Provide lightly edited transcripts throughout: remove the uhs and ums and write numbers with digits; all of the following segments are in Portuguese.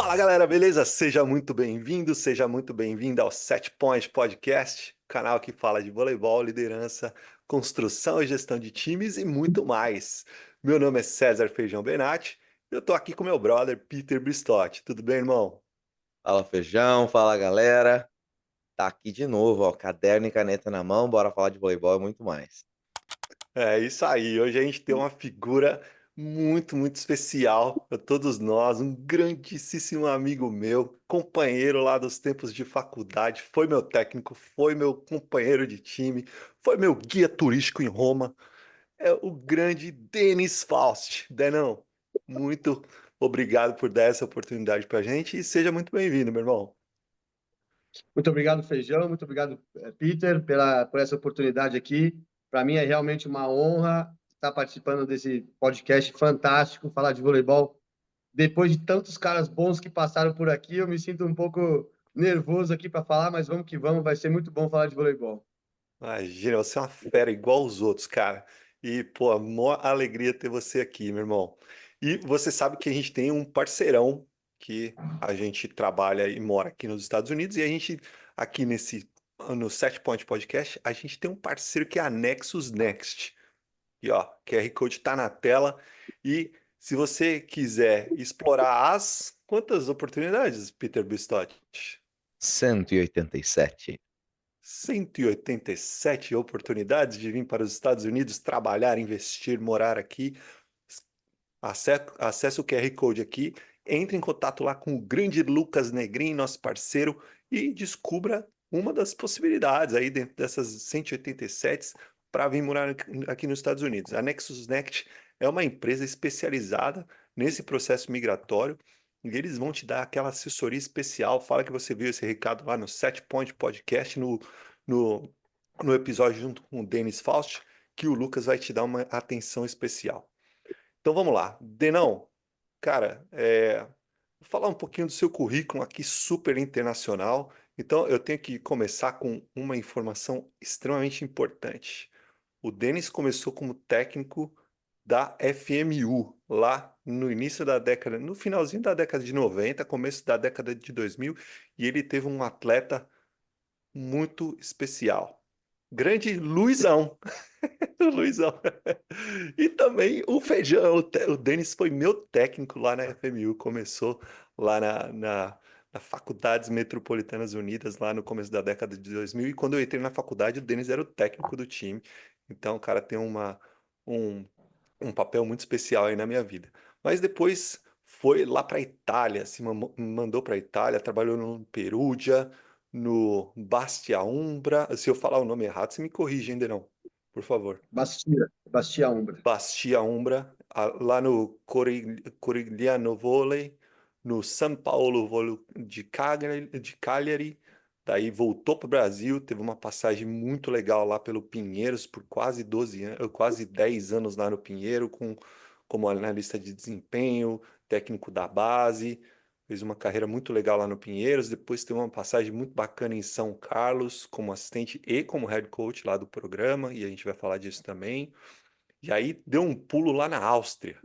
Fala galera, beleza? Seja muito bem-vindo, seja muito bem-vinda ao Set Point Podcast, canal que fala de voleibol, liderança, construção e gestão de times e muito mais. Meu nome é César Feijão Benatti e eu tô aqui com meu brother Peter Bristotti. Tudo bem, irmão? Fala Feijão, fala galera. Tá aqui de novo, ó, caderno e caneta na mão, bora falar de voleibol e muito mais. É isso aí, hoje a gente tem uma figura muito especial para todos nós, um grandíssimo amigo meu, companheiro lá dos tempos de faculdade, foi meu técnico, foi meu companheiro de time, foi meu guia turístico em Roma, é o grande Denis Faust. Denão, muito obrigado por dar essa oportunidade para a gente e seja muito bem-vindo, meu irmão. Muito obrigado, Feijão. Muito obrigado, Peter, por essa oportunidade aqui. Para mim é realmente uma honra estar participando desse podcast fantástico, falar de voleibol. Depois de tantos caras bons que passaram por aqui, eu me sinto um pouco nervoso aqui para falar, mas vamos que vamos, vai ser muito bom falar de voleibol. Imagina, você é uma fera igual os outros, cara. E, pô, mó alegria ter você aqui, meu irmão. E você sabe que a gente tem um parceirão que a gente trabalha e mora aqui nos Estados Unidos e a gente, aqui no Set Point Podcast, a gente tem um parceiro que é a Nexus Next. E, ó, QR Code tá na tela. E se você quiser explorar quantas oportunidades, Peter Bistott? 187. 187 oportunidades de vir para os Estados Unidos trabalhar, investir, morar aqui. Acesse o QR Code aqui, entre em contato lá com o grande Lucas Negrin, nosso parceiro, e descubra uma das possibilidades aí dentro dessas 187 para vir morar aqui nos Estados Unidos. A Nexus Next é uma empresa especializada nesse processo migratório e eles vão te dar aquela assessoria especial. Fala que você viu esse recado lá no Set Point Podcast, no, no episódio junto com o Denis Faust, que o Lucas vai te dar uma atenção especial. Então vamos lá. Denão, cara, vou falar um pouquinho do seu currículo aqui, super internacional. Então eu tenho que começar com uma informação extremamente importante. O Denis começou como técnico da FMU, lá no início da década, no finalzinho da década de 90, começo da década de 2000, e ele teve um atleta muito especial. Grande Luizão. O Luizão. E também o Feijão. O Denis foi meu técnico lá na FMU. Começou lá na Faculdades Metropolitanas Unidas, lá no começo da década de 2000. E quando eu entrei na faculdade, o Denis era o técnico do time. Então, o cara tem um, um papel muito especial aí na minha vida. Mas depois foi lá para a Itália, mandou para a Itália, trabalhou no Perugia, no Bastia Umbra. Se eu falar o nome errado, você me corrige, ainda não, por favor. Bastia Umbra. Bastia Umbra, lá no Corigliano Volley, no São Paulo Volley de Cagliari. Daí voltou para o Brasil, teve uma passagem muito legal lá pelo Pinheiros, por quase 12 anos, quase 10 anos lá no Pinheiro, como analista de desempenho, técnico da base. Fez uma carreira muito legal lá no Pinheiros. Depois teve uma passagem muito bacana em São Carlos, como assistente e como head coach lá do programa, e a gente vai falar disso também. E aí deu um pulo lá na Áustria.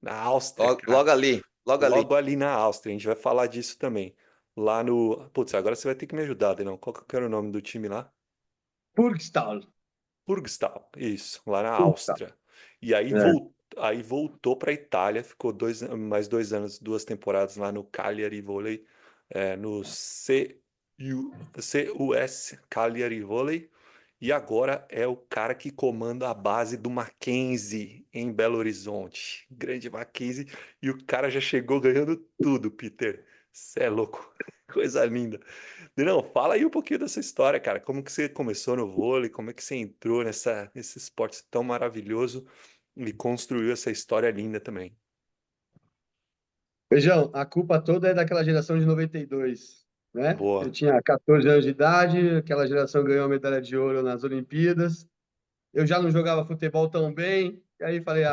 Na Áustria, Logo, cara. logo ali, logo ali. Logo ali na Áustria. A gente vai falar disso também. Lá no. Putz, agora você vai ter que me ajudar, Denão. Qual que era o nome do time lá? Burgstal. Burgstal. Isso, lá na Burgstal. Áustria. E aí, É. aí voltou para a Itália. Ficou mais 2 anos, 2 temporadas lá no Cagliari Volley. No CUS Cagliari Volley. E agora é o cara que comanda a base do Mackenzie em Belo Horizonte. Grande Mackenzie. E o cara já chegou ganhando tudo, Peter. Cê é louco. Coisa linda. Não, fala aí um pouquinho dessa história, cara. Como que você começou no vôlei? Como é que você entrou nesse esporte tão maravilhoso e construiu essa história linda também? Feijão, a culpa toda é daquela geração de 92, né? Eu Boa. tinha 14 anos de idade, aquela geração ganhou a medalha de ouro nas Olimpíadas. Eu já não jogava futebol tão bem, e aí falei,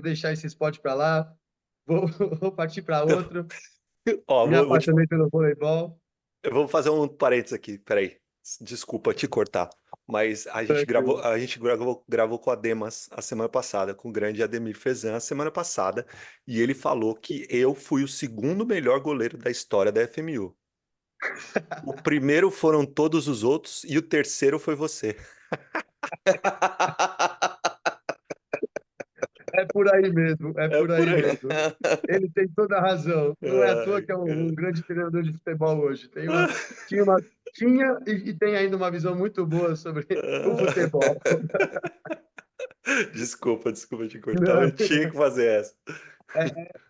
deixar esse esporte para lá, vou, vou partir para Então, outro. ó, Me apaixonei pelo voleibol. eu vou fazer um parênteses aqui, peraí. Desculpa te cortar. Mas Tranquilo. a gente gravou com a Demas a semana passada, com o grande Ademir Fezan a semana passada, e ele falou que eu fui o segundo melhor goleiro da história da FMU. O primeiro foram todos os outros e o terceiro foi você. É por aí mesmo, é É por por aí aí. mesmo. Ele tem toda a razão. Não é à toa Ai, que é um cara. grande treinador de futebol hoje. Tinha e tem ainda uma visão muito boa sobre o futebol. Desculpa te cortar, Não, eu tinha que fazer essa.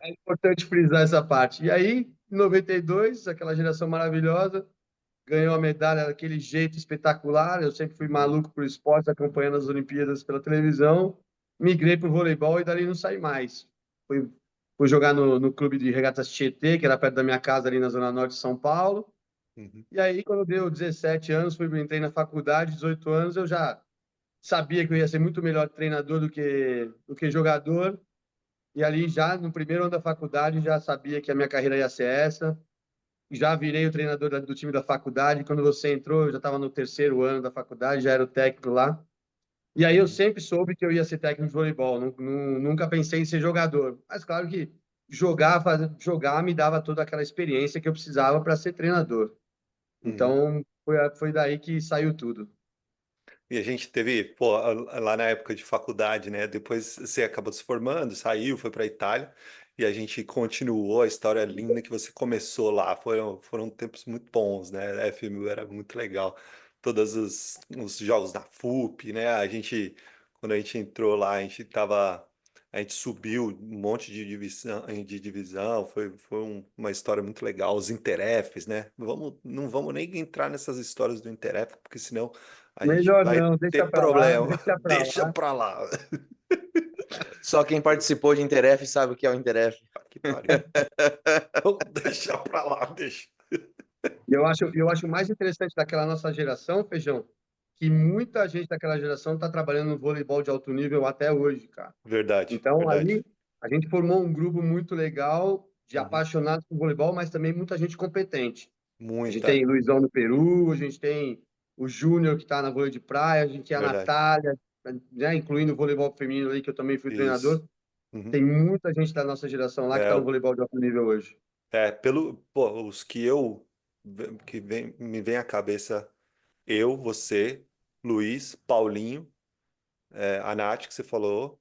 é importante frisar essa parte. E aí, em 92, aquela geração maravilhosa, ganhou a medalha daquele jeito espetacular. Eu sempre fui maluco por esporte, acompanhando as Olimpíadas pela televisão. Migrei para o voleibol e dali não saí mais. Fui, fui jogar no clube de regatas Tietê, que era perto da minha casa, ali na Zona Norte de São Paulo. Uhum, E aí, quando deu 17 anos, entrei na faculdade, 18 anos, eu já sabia que eu ia ser muito melhor treinador do que jogador. E ali, já no primeiro ano da faculdade, já sabia que a minha carreira ia ser essa. Já virei o treinador do time da faculdade. Quando você entrou, eu já estava no terceiro ano da faculdade, já era o técnico lá. E aí eu uhum, sempre soube que eu ia ser técnico de voleibol. Nunca pensei em ser jogador. Mas claro que jogar me dava toda aquela experiência que eu precisava para ser treinador. uhum. Então foi daí que saiu tudo. E a gente teve, pô, lá na época de faculdade, né? Depois você acabou se formando, saiu, foi para Itália e a gente continuou a história linda que você começou lá. Foram tempos muito bons, né? A FMU era muito legal. Todos os jogos da FUP, né? Quando a gente entrou lá, a gente subiu um monte de divisão. Uma história muito legal. Os Interefes, né? Não vamos nem entrar nessas histórias do Interef, porque senão a gente Melhor vai não, deixa ter para lá, problema. deixa para Deixa lá. pra lá. Só quem participou de Interef sabe o que é o Interef. Que pariu. Vamos deixar pra lá, deixa. E eu acho mais interessante daquela nossa geração, Feijão, que muita gente daquela geração está trabalhando no voleibol de alto nível até hoje, cara. Verdade, Então, verdade. ali, a gente formou um grupo muito legal de Uhum. apaixonados por voleibol, mas também muita gente competente. A gente Muita, tem Luizão no Peru, a gente tem o Júnior, que está na vôlei de praia, a gente tem a verdade. Natália, né, incluindo o voleibol feminino ali, que eu também fui Isso. treinador. Uhum. Tem muita gente da nossa geração lá que está no É, voleibol de alto nível hoje. pô, os que me vem à cabeça, eu, você, Luiz, Paulinho, a Nath, que você falou,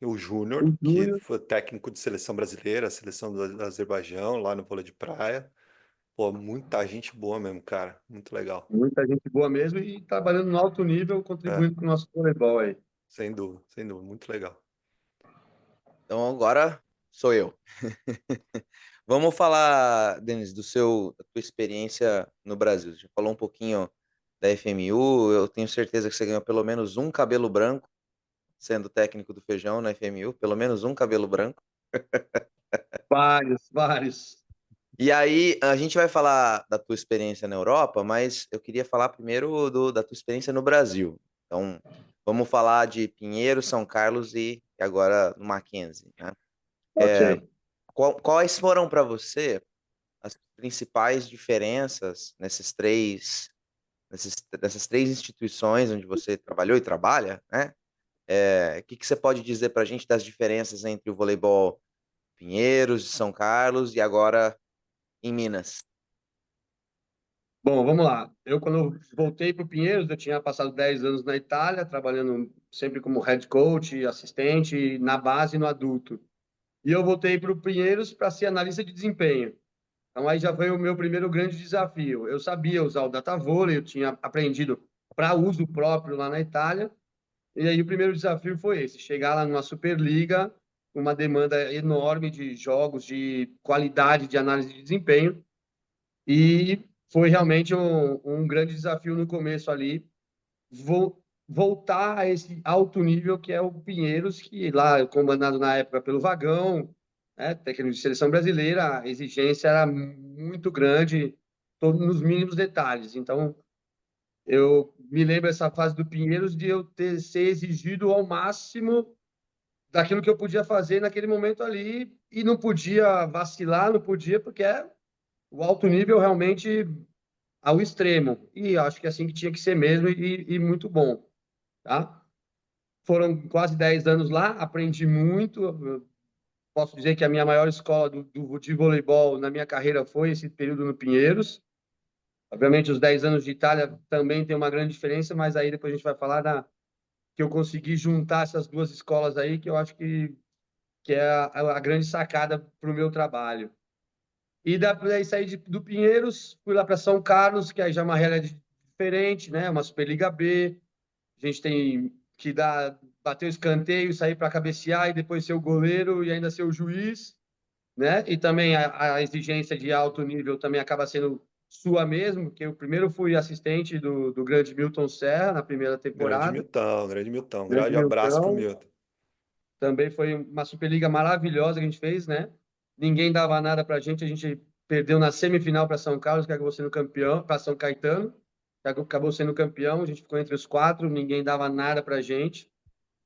o O Júnior, que Júnior, foi técnico de seleção brasileira, seleção do Azerbaijão, lá no vôlei de praia. Pô, muita gente boa mesmo, cara. Muito legal. muita gente boa mesmo e trabalhando no alto nível, É, contribuindo com o nosso voleibol aí. sem dúvida, muito legal. Então agora sou eu. Vamos falar, Denis, da tua experiência no Brasil. Você já falou um pouquinho da FMU. Eu tenho certeza que você ganhou pelo menos um cabelo branco sendo técnico do Feijão na FMU, pelo menos um cabelo branco. Vários, vários. E aí, a gente vai falar da tua experiência na Europa, mas eu queria falar primeiro da tua experiência no Brasil. Então, vamos falar de Pinheiros, São Carlos e agora no Mackenzie, né? Ok. Quais foram para você as principais diferenças nessas três instituições onde você trabalhou e trabalha, né? O que você pode dizer para a gente das diferenças entre o voleibol Pinheiros, de São Carlos e agora em Minas? Bom, vamos lá. Quando eu voltei para o Pinheiros, eu tinha passado 10 anos na Itália, trabalhando sempre como head coach, assistente, na base e no adulto. E eu voltei para o Pinheiros para ser analista de desempenho. Então, aí já foi o meu primeiro grande desafio. Eu sabia usar o Datavôlei, eu tinha aprendido para uso próprio lá na Itália. E aí o primeiro desafio foi esse, chegar lá numa Superliga, uma demanda enorme de jogos, de qualidade de análise de desempenho. E foi realmente um grande desafio no começo ali, voltar a esse alto nível que é o Pinheiros, que lá, comandado na época pelo Vagão, né, técnico de seleção brasileira, a exigência era muito grande, todos nos mínimos detalhes. Então, eu me lembro essa fase do Pinheiros de eu ser exigido ao máximo daquilo que eu podia fazer naquele momento ali e não podia vacilar, não podia, porque o alto nível realmente ao extremo. E acho que é assim que tinha que ser mesmo e muito bom, tá? Foram quase 10 anos lá, aprendi muito. Eu posso dizer que a minha maior escola de voleibol na minha carreira foi esse período no Pinheiros. Obviamente, os 10 anos de Itália também tem uma grande diferença, mas aí depois a gente vai falar que eu consegui juntar essas duas escolas aí, que eu acho que é a grande sacada para o meu trabalho. E daí saí do Pinheiros, fui lá para São Carlos, que aí já é uma realidade diferente, né? Uma Superliga B. A gente tem que bater o escanteio, sair para cabecear e depois ser o goleiro e ainda ser o juiz, né? E também a exigência de alto nível também acaba sendo sua mesmo, porque eu primeiro fui assistente do grande Milton Serra na primeira Grande temporada. Milton, grande Milton. Grande Grande abraço pro Milton, Milton. também foi uma Superliga maravilhosa que a gente fez, né? Ninguém dava nada para a gente perdeu na semifinal para São Carlos, que acabou sendo campeão, para São Caetano, que acabou sendo campeão, a gente ficou entre os quatro, ninguém dava nada para a gente.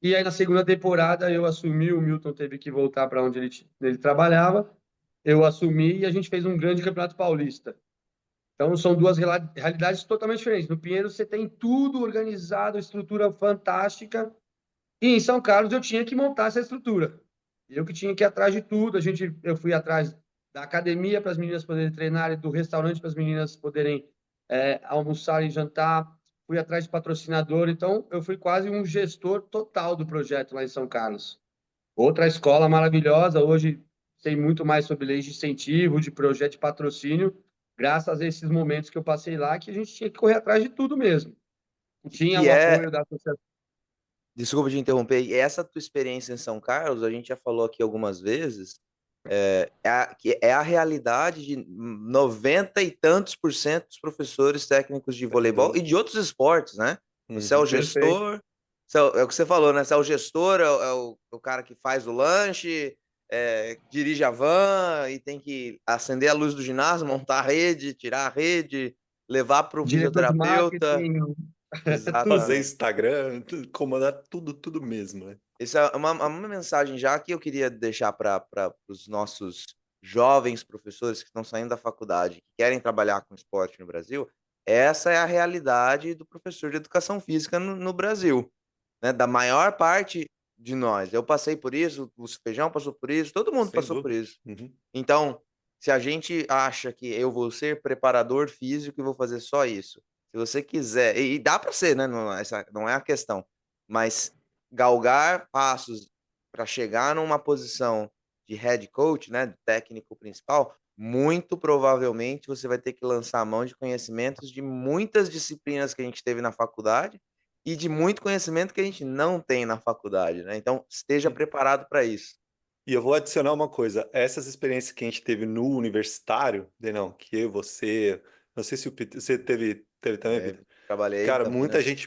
E aí na segunda temporada eu assumi, o Milton teve que voltar para onde ele trabalhava, eu assumi e a gente fez um grande campeonato paulista. Então são duas realidades totalmente diferentes. No Pinheiro você tem tudo organizado, estrutura fantástica, e em São Carlos eu tinha que montar essa estrutura. Eu que tinha que ir atrás de tudo. Eu fui atrás da academia para as meninas poderem treinar, do restaurante para as meninas poderem almoçar e jantar. Fui atrás de patrocinador. Então, eu fui quase um gestor total do projeto lá em São Carlos. Outra escola maravilhosa. Hoje sei muito mais sobre leis de incentivo, de projeto de patrocínio, graças a esses momentos que eu passei lá, que a gente tinha que correr atrás de tudo mesmo. Tinha Que o é, apoio da associação. desculpa te interromper, e essa tua experiência em São Carlos, a gente já falou aqui algumas vezes, que é a realidade de 90 e tantos por cento dos professores técnicos de Sem voleibol e dúvida. de outros esportes, né? Você é o Uhum. Perfeito. gestor, é o que você falou, né? Você é o gestor, é o cara que faz o lanche, dirige a van e tem que acender a luz do ginásio, montar a rede, tirar a rede, levar para o Diretor de fisioterapeuta. marketing, Fazer Exatamente. Instagram, comandar tudo, tudo mesmo, né? Essa é uma mensagem já que eu queria deixar para os nossos jovens professores que estão saindo da faculdade, que querem trabalhar com esporte no Brasil. Essa é a realidade do professor de educação física no Brasil, né? Da maior parte de nós. Eu passei por isso, o Feijão passou por isso, todo mundo Sem passou por dúvida. isso. Uhum. Então, se a gente acha que eu vou ser preparador físico e vou fazer só isso, se você quiser, e dá para ser, né? Não, essa não é a questão, mas galgar passos para chegar numa posição de head coach, né, de técnico principal, muito provavelmente você vai ter que lançar a mão de conhecimentos de muitas disciplinas que a gente teve na faculdade e de muito conhecimento que a gente não tem na faculdade, né? Então, esteja preparado para isso. E eu vou adicionar uma coisa, essas experiências que a gente teve no universitário, Denão, que você, não sei se o Peter, você teve também, Peter? Trabalhei em Cara, Campinas.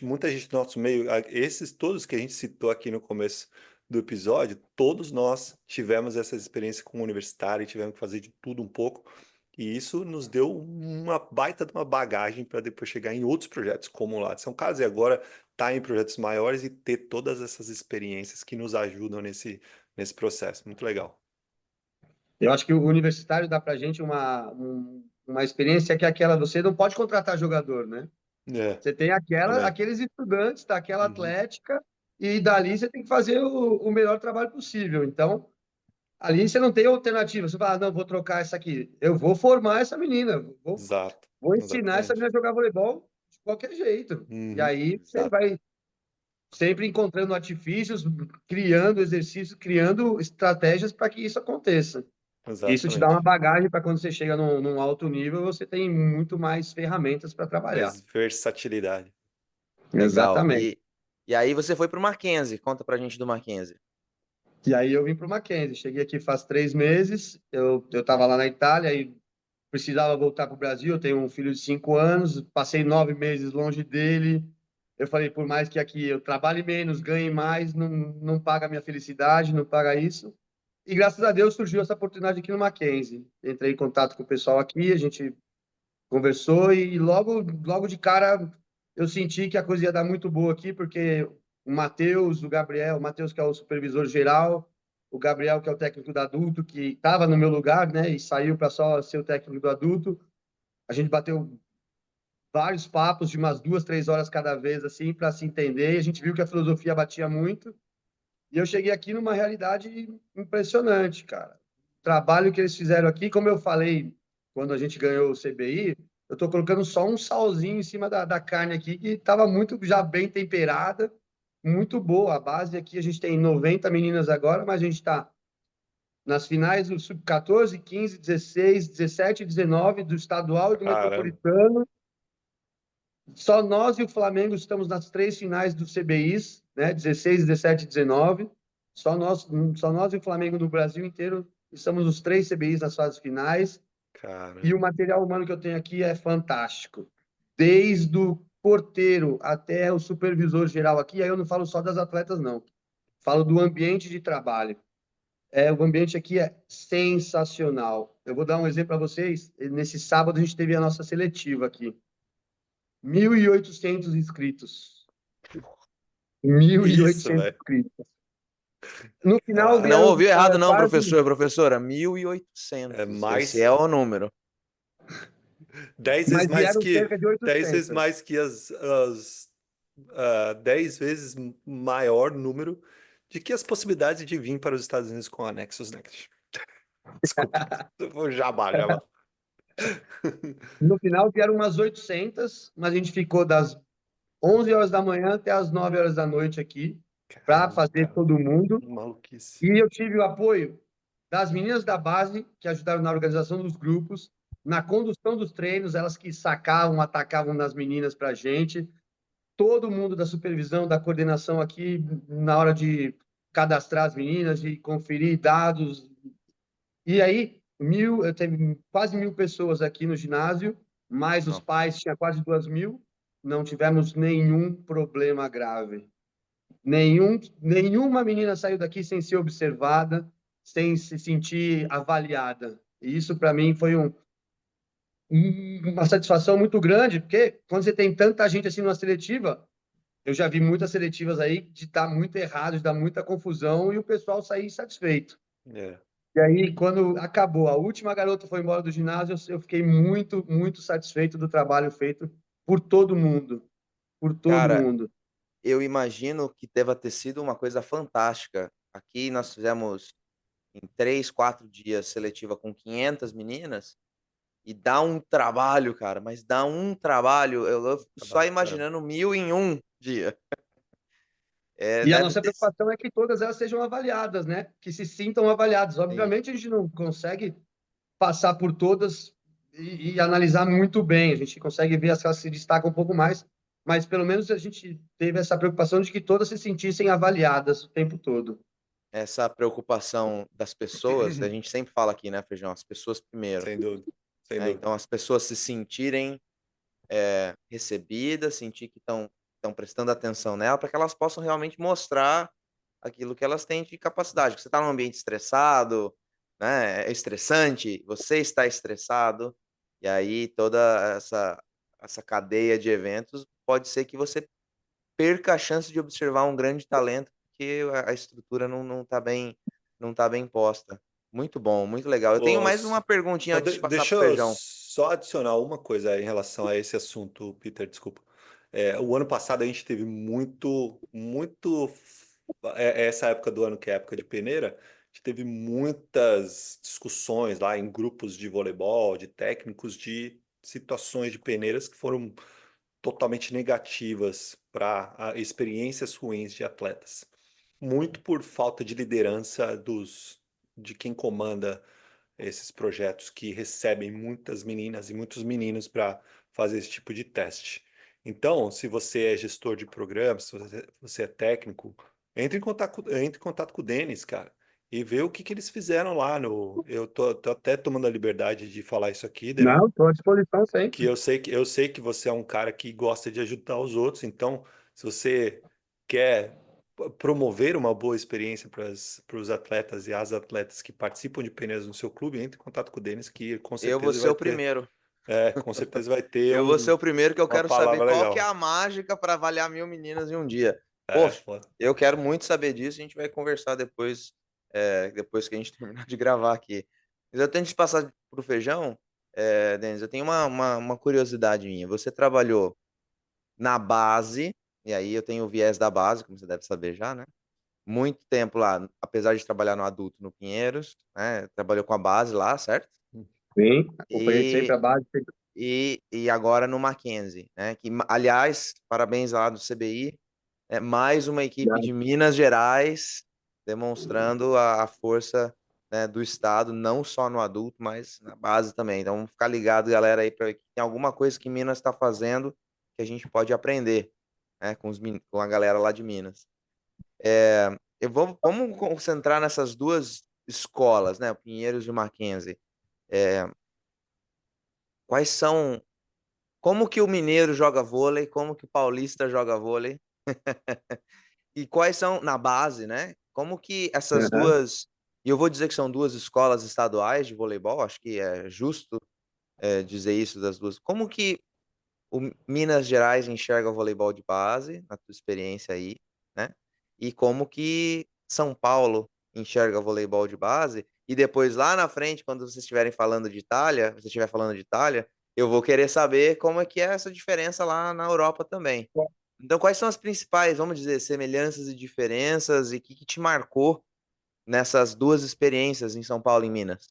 muita gente do nosso meio, esses todos que a gente citou aqui no começo do episódio, todos nós tivemos essa experiência com o universitário e tivemos que fazer de tudo um pouco. E isso nos deu uma baita de uma bagagem para depois chegar em outros projetos, como o lá de São Carlos, e agora estar em projetos maiores e ter todas essas experiências que nos ajudam nesse processo. Muito legal. eu acho que o universitário dá para a gente uma experiência que é aquela, você não pode contratar jogador, né? É, Você tem também. aqueles estudantes daquela Uhum. atlética e dali você tem que fazer o melhor trabalho possível. Então, ali você não tem alternativa. Você fala, não, vou trocar essa aqui. Eu vou formar essa menina, Exato, vou ensinar essa exatamente. menina a jogar voleibol de qualquer jeito. E Uhum. aí você Exato. vai sempre encontrando artifícios, criando exercícios, criando estratégias para que isso aconteça. Isso te dá uma Exatamente. bagagem para quando você chega num alto nível, você tem muito mais ferramentas para trabalhar. Mais versatilidade. Legal. Exatamente. E aí você foi para o Mackenzie. Conta pra gente do Mackenzie. E aí eu vim para o Mackenzie. Cheguei aqui faz 3 meses. Eu estava lá na Itália e precisava voltar para o Brasil. Eu tenho um filho de 5 anos. Passei 9 meses longe dele. Eu falei, por mais que aqui eu trabalhe menos, ganhe mais, não paga a minha felicidade, não paga isso. E graças a Deus surgiu essa oportunidade aqui no Mackenzie. Entrei em contato com o pessoal aqui, a gente conversou e logo de cara eu senti que a coisa ia dar muito boa aqui, porque o Matheus, o Gabriel, o Matheus que é o supervisor geral, o Gabriel que é o técnico do adulto, que estava no meu lugar, né, e saiu para só ser o técnico do adulto, a gente bateu vários papos de umas 2, 3 horas cada vez, assim, para se entender. E a gente viu que a filosofia batia muito. E eu cheguei aqui numa realidade impressionante, cara. O trabalho que eles fizeram aqui, como eu falei quando a gente ganhou o CBI, eu estou colocando só um salzinho em cima da carne aqui, que estava muito já bem temperada, muito boa. A base aqui, a gente tem 90 meninas agora, mas a gente está nas finais do Sub-14, 15, 16, 17 e 19 do estadual e do Caramba. metropolitano. Só nós e o Flamengo estamos nas 3 finais do CBIs, né? 16, 17 e 19. Só nós e o Flamengo no Brasil inteiro estamos nos 3 CBIs nas fases finais. E o Caramba. material humano que eu tenho aqui é fantástico. Desde o porteiro até o supervisor geral aqui, aí eu não falo só das atletas, não. Falo do ambiente de trabalho. O ambiente aqui é sensacional. Eu vou dar um exemplo para vocês. Nesse sábado a gente teve a nossa seletiva aqui. 1.800 inscritos. Isso, 1.800 velho. inscritos. No final Não vieram ouviu errado, não, quase professora. É 1.800. Esse mais é o número. 10 vezes mas mais vieram que cerca de 10 vezes 800. mais que 10 vezes maior número de que as possibilidades de vir para os Estados Unidos com anexos Next. Desculpa. Jabá, jabá. No final vieram umas 800, mas a gente ficou das 11 horas da manhã até as 9 horas da noite aqui para Caramba, fazer cara. todo mundo. Maluquice. E eu tive o apoio das meninas da base, que ajudaram na organização dos grupos, na condução dos treinos, elas que sacavam, atacavam nas meninas para a gente. Todo mundo da supervisão, da coordenação aqui, na hora de cadastrar as meninas, de conferir dados. E aí, eu teve quase 1.000 pessoas aqui no ginásio, mais os Não. pais, tinha quase 2.000. Não tivemos nenhum problema grave. Nenhuma menina saiu daqui sem ser observada, sem se sentir avaliada. E isso, para mim, foi uma satisfação muito grande, porque quando você tem tanta gente assim numa seletiva, eu já vi muitas seletivas aí de estar muito errado, de dar muita confusão e o pessoal sair insatisfeito. É. E aí, quando acabou, a última garota foi embora do ginásio, eu fiquei muito, muito satisfeito do trabalho feito por todo mundo, por todo Cara, mundo. eu imagino que deva ter sido uma coisa fantástica. Aqui nós fizemos em 3, 4 dias seletiva com 500 meninas e dá um trabalho, cara, mas dá um trabalho. Eu fico só Trabalho pra caramba. imaginando 1.000 em um dia. E a Deve nossa ter. preocupação é que todas elas sejam avaliadas, né? Que se sintam avaliadas. Sim. Obviamente, a gente não consegue passar por todas e analisar muito bem. A gente consegue ver as que elas se destacam um pouco mais, mas pelo menos a gente teve essa preocupação de que todas se sentissem avaliadas o tempo todo. Essa preocupação das pessoas, a gente sempre fala aqui, né, Feijão? As pessoas primeiro. Sem dúvida. Sem Né? dúvida. Então, as pessoas se sentirem recebidas, sentir que estão prestando atenção nela, para que elas possam realmente mostrar aquilo que elas têm de capacidade. Você está num ambiente estressado, né? É estressante, você está estressado, e aí toda essa cadeia de eventos pode ser que você perca a chance de observar um grande talento, porque a estrutura não tá bem posta. Muito bom, muito legal. Eu tenho Ô, mais uma perguntinha só antes de passar deixa para o eu Feijão. só adicionar uma coisa em relação a esse assunto, Peter, desculpa. O ano passado a gente teve essa época do ano que é a época de peneira, a gente teve muitas discussões lá em grupos de voleibol, de técnicos, de situações de peneiras que foram totalmente negativas para experiências ruins de atletas. Muito por falta de liderança de quem comanda esses projetos que recebem muitas meninas e muitos meninos para fazer esse tipo de teste. Então, se você é gestor de programas, se você é técnico, entre em contato com o Denis, cara, e vê o que eles fizeram lá no. Eu tô até tomando a liberdade de falar isso aqui, Daniel, Não, estou à disposição que sempre. eu sei que você é um cara que gosta de ajudar os outros, então se você quer promover uma boa experiência para os atletas e as atletas que participam de peneiras no seu clube, entre em contato com o Denis, que com Eu vou certeza ser vai o ter, primeiro. com certeza vai ter Eu vou ser o primeiro que eu uma quero saber palavra qual que é legal. a mágica para avaliar 1.000 meninas em um dia. Pô, Foda. eu quero muito saber disso, a gente vai conversar depois, depois que a gente terminar de gravar aqui. Mas eu tenho que passar pro Feijão, Denis, eu tenho uma curiosidade minha. Você trabalhou na base, e aí eu tenho o viés da base, como você deve saber já, né? Muito tempo lá, apesar de trabalhar no adulto no Pinheiros, né? Trabalhou com a base lá, certo? Sim, acompanhei sempre E, a base. e agora no Mackenzie, né? Que, aliás, parabéns lá do CBI, é mais uma equipe de Minas Gerais demonstrando a força, né, do estado, não só no adulto, mas na base também. Então, vamos ficar ligado, galera, aí para que tem alguma coisa que Minas está fazendo que a gente pode aprender, né, com a galera lá de Minas. Vamos concentrar nessas duas escolas, né, o Pinheiros e o Mackenzie. É, quais são, como que o mineiro joga vôlei, como que o paulista joga vôlei? E quais são, na base, né? Como que essas Aham. duas. E eu vou dizer que são duas escolas estaduais de voleibol, acho que é justo dizer isso das duas. Como que o Minas Gerais enxerga o voleibol de base, na tua experiência aí, né? E como que São Paulo enxerga o voleibol de base? E depois, lá na frente, quando vocês estiverem falando de Itália, você estiver falando de Itália, eu vou querer saber como é que é essa diferença lá na Europa também. Então, quais são as principais, vamos dizer, semelhanças e diferenças e o que te marcou nessas duas experiências em São Paulo e em Minas?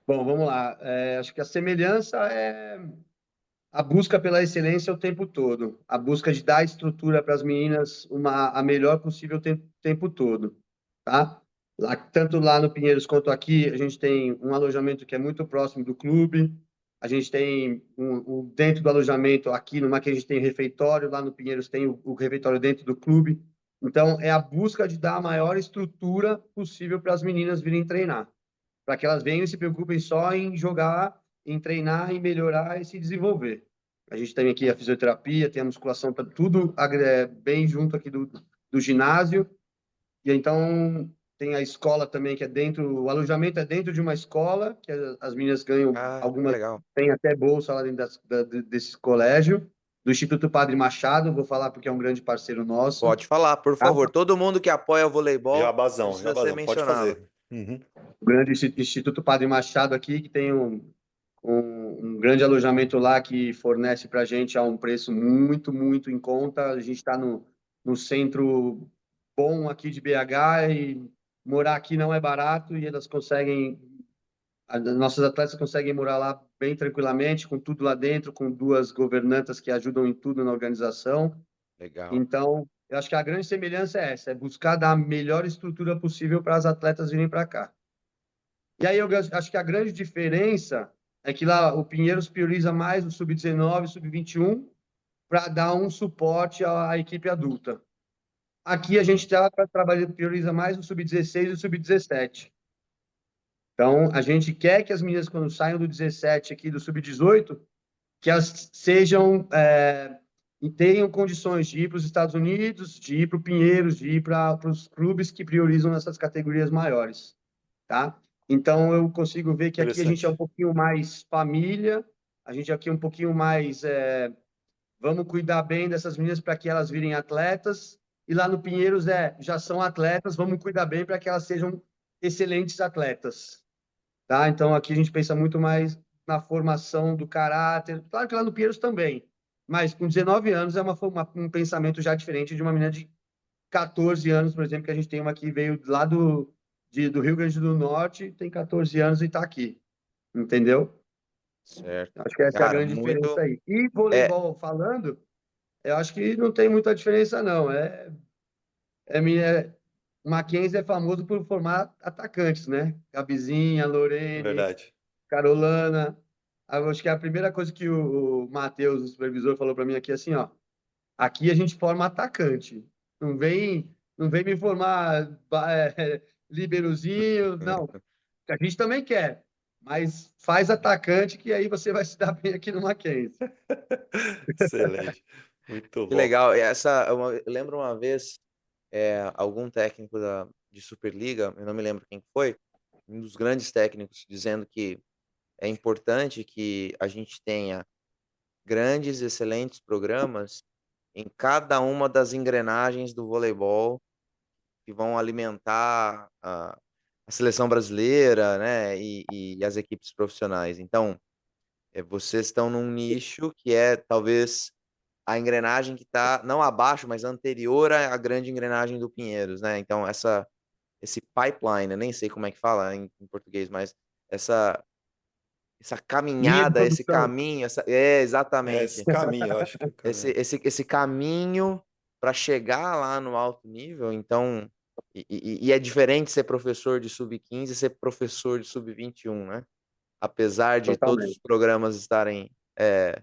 Bom, vamos lá. Acho que a semelhança é a busca pela excelência o tempo todo, a busca de dar estrutura para as meninas a melhor possível o tempo todo, tá? Tanto lá no Pinheiros quanto aqui, a gente tem um alojamento que é muito próximo do clube, a gente tem dentro do alojamento, aqui no Mackenzie a gente tem refeitório, lá no Pinheiros tem o refeitório dentro do clube, então é a busca de dar a maior estrutura possível para as meninas virem treinar, para que elas venham e se preocupem só em jogar, em treinar, em melhorar e se desenvolver. A gente tem aqui a fisioterapia, tem a musculação, tá tudo bem junto aqui do ginásio. E então tem a escola também, que é dentro, o alojamento é dentro de uma escola, que as meninas ganham, Ah, que algumas legal. têm até bolsa lá dentro desse colégio, do Instituto Padre Machado, vou falar porque é um grande parceiro nosso. Pode falar, por Tá? favor. Todo mundo que apoia o voleibol Jabazão, precisa ser jabazão, pode mencionado. fazer. Uhum. O grande Instituto Padre Machado aqui, que tem um grande alojamento lá que fornece para a gente a um preço muito, muito em conta. A gente está no centro bom aqui de BH e morar aqui não é barato e elas conseguem, as nossas atletas conseguem morar lá bem tranquilamente, com tudo lá dentro, com duas governantas que ajudam em tudo na organização. Legal. Então, eu acho que a grande semelhança é essa, é buscar dar a melhor estrutura possível para as atletas virem para cá. E aí eu acho que a grande diferença é que lá o Pinheiros prioriza mais o sub-19, sub-21, para dar um suporte à equipe adulta. Aqui a gente prioriza mais o sub-16 e o sub-17. Então, a gente quer que as meninas, quando saiam do 17 aqui, do sub-18, que elas sejam, e tenham condições de ir para os Estados Unidos, de ir para o Pinheiros, de ir para os clubes que priorizam essas categorias maiores, tá? Então, eu consigo ver que aqui a gente é um Interessante. pouquinho mais família, a gente aqui é um pouquinho mais, vamos cuidar bem dessas meninas para que elas virem atletas, e lá no Pinheiros já são atletas, vamos cuidar bem para que elas sejam excelentes atletas, tá? Então, aqui a gente pensa muito mais na formação do caráter, claro que lá no Pinheiros também, mas com 19 anos é um pensamento já diferente de uma menina de 14 anos, por exemplo, que a gente tem uma que veio lá do Rio Grande do Norte, tem 14 anos e está aqui, entendeu? Certo. Acho que essa é a Cara, grande diferença muito. aí. E É, voleibol falando, eu acho que não tem muita diferença, não. O Mackenzie é famoso por formar atacantes, né? Gabizinha, Lorene, Verdade. Carolana. Eu acho que a primeira coisa que o Matheus, o supervisor, falou para mim aqui é assim, ó, aqui a gente forma atacante. Não vem me formar liberozinho, não. A gente também quer, mas faz atacante que aí você vai se dar bem aqui no Mackenzie. Excelente. Muito que bom. legal. Eu lembro uma vez, algum técnico de Superliga, eu não me lembro quem foi, um dos grandes técnicos, dizendo que é importante que a gente tenha grandes, excelentes programas em cada uma das engrenagens do voleibol que vão alimentar a seleção brasileira, né, e as equipes profissionais. Então, vocês estão num nicho que é talvez a engrenagem que está não abaixo, mas anterior à grande engrenagem do Pinheiros, né? Então, esse pipeline, eu nem sei como é que fala em português, mas essa, essa Linha de caminhada, esse produção. caminho, É esse exatamente, caminho, eu acho que é o esse, caminho. esse, esse caminho para chegar lá no alto nível. Então, e é diferente ser professor de sub-15 e ser professor de sub-21, né? Apesar de todos os Totalmente. programas estarem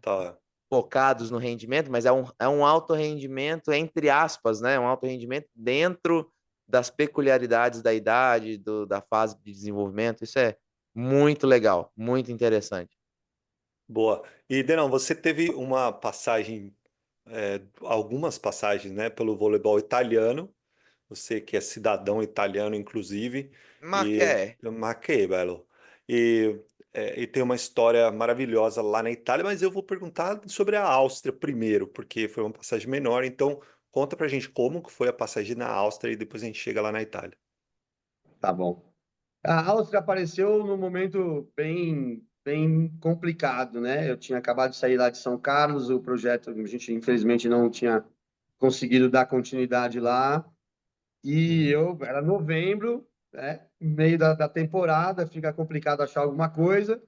Tá. focados no rendimento, mas é um alto rendimento, entre aspas, né? Um alto rendimento dentro das peculiaridades da idade, da fase de desenvolvimento. Isso é muito legal, muito interessante. Boa. E, Denão, você teve uma passagem, algumas passagens, né, pelo voleibol italiano. Você que é cidadão italiano, inclusive, Mas que e é? ma che bello. E, e tem uma história maravilhosa lá na Itália, mas eu vou perguntar sobre a Áustria primeiro, porque foi uma passagem menor. Então, conta pra gente como que foi a passagem na Áustria e depois a gente chega lá na Itália. Tá bom. A Áustria apareceu num momento bem complicado, né? Eu tinha acabado de sair lá de São Carlos, o projeto, a gente infelizmente não tinha conseguido dar continuidade lá. E Uhum, eu, era novembro, né? Meio da temporada, fica complicado achar alguma coisa.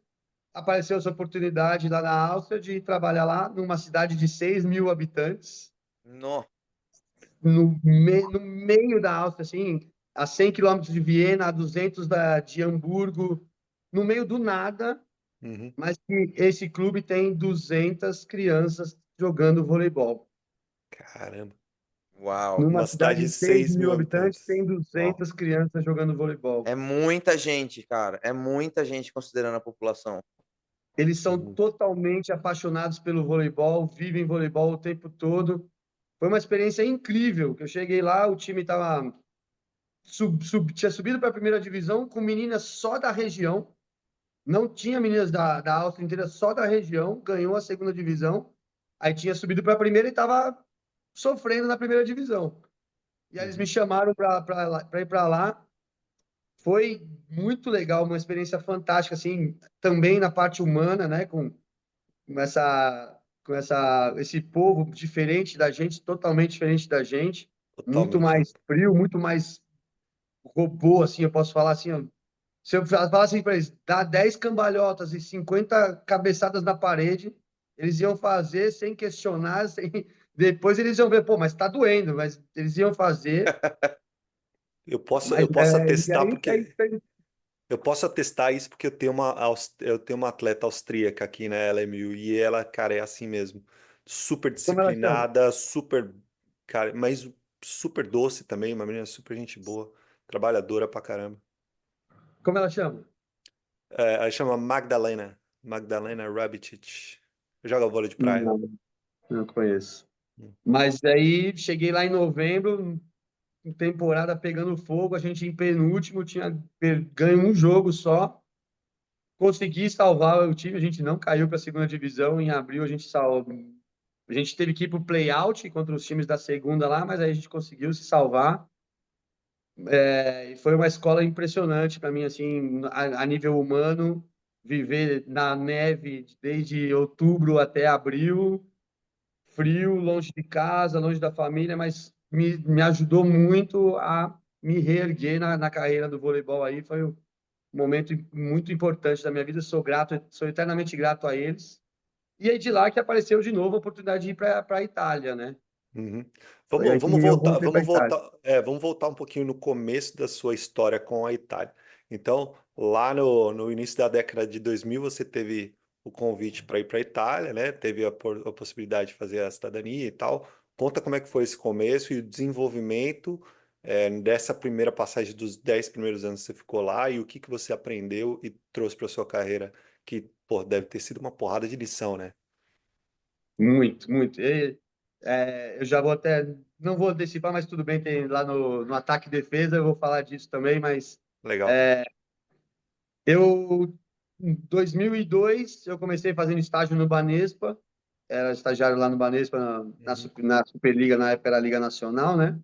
Apareceu essa oportunidade lá na Áustria de trabalhar lá numa cidade de 6.000 habitantes, No. no meio da Áustria, assim, a 100 quilômetros de Viena, a 200 de Hamburgo, no meio do nada, uhum. mas que esse clube tem 200 crianças jogando voleibol. Caramba. Uau. Numa Uma cidade cidade de de 6 6 mil mil habitantes, habitantes. tem Uau. 200 crianças jogando voleibol. É muita gente, cara. É muita gente considerando a população. Eles são Muito. totalmente apaixonados pelo voleibol, vivem voleibol o tempo todo. Foi uma experiência incrível. Que eu cheguei lá, o time estava tinha subido para a primeira divisão com meninas só da região. Não tinha meninas da Áustria inteira, só da região. Ganhou a segunda divisão. Aí tinha subido para a primeira e estava sofrendo na primeira divisão. E aí eles me Uhum. chamaram para ir para lá. Foi muito legal, uma experiência fantástica, assim, também na parte humana, né? Esse povo diferente da gente, totalmente diferente da gente, muito Totalmente. mais frio, muito mais robô, assim, eu posso falar assim, ó, se eu falar assim para eles, dá 10 cambalhotas e 50 cabeçadas na parede, eles iam fazer sem questionar, sem... depois eles iam ver, pô, mas tá doendo, mas eles iam fazer, Eu mas posso e atestar aí porque eu posso atestar isso porque eu tenho uma atleta austríaca aqui na LMU e ela, cara, é assim mesmo. Super como ela chama? disciplinada, super, cara, mas super doce também, uma menina super gente boa, trabalhadora pra caramba. Como ela chama? Ela chama Magdalena Rabicic. Joga vôlei de praia. Não, não conheço. Hum. Mas aí cheguei lá em novembro, temporada pegando fogo, a gente em penúltimo tinha ganho um jogo só, consegui salvar o time, a gente não caiu para a segunda divisão, em abril a gente salvou, a gente teve que ir para o play-out contra os times da segunda lá, mas aí a gente conseguiu se salvar, e foi uma escola impressionante para mim, assim, a nível humano, viver na neve desde outubro até abril, frio, longe de casa, longe da família, mas me ajudou muito a me reerguer na carreira do voleibol aí. Foi um momento muito importante da minha vida. Sou grato, sou eternamente grato a eles. E aí de lá que apareceu de novo a oportunidade de ir para a Itália, né? Uhum. Foi aí que eu voltei para a Itália. Vamos voltar um pouquinho no começo da sua história com a Itália. Então, lá no início da década de 2000, você teve o convite para ir para a Itália, né? Teve a possibilidade de fazer a cidadania e tal. Conta como é que foi esse começo e o desenvolvimento, dessa primeira passagem dos 10 primeiros anos que você ficou lá e o que que você aprendeu e trouxe para sua carreira, que, pô, deve ter sido uma porrada de lição, né? Muito, muito. Eu já vou até, não vou antecipar, mas tudo bem, tem lá no ataque e defesa, eu vou falar disso também, mas Legal. eu, em 2002, eu comecei fazendo estágio no Banespa, era estagiário lá no Banespa, Uhum. na Superliga, na época era a Liga Nacional, né?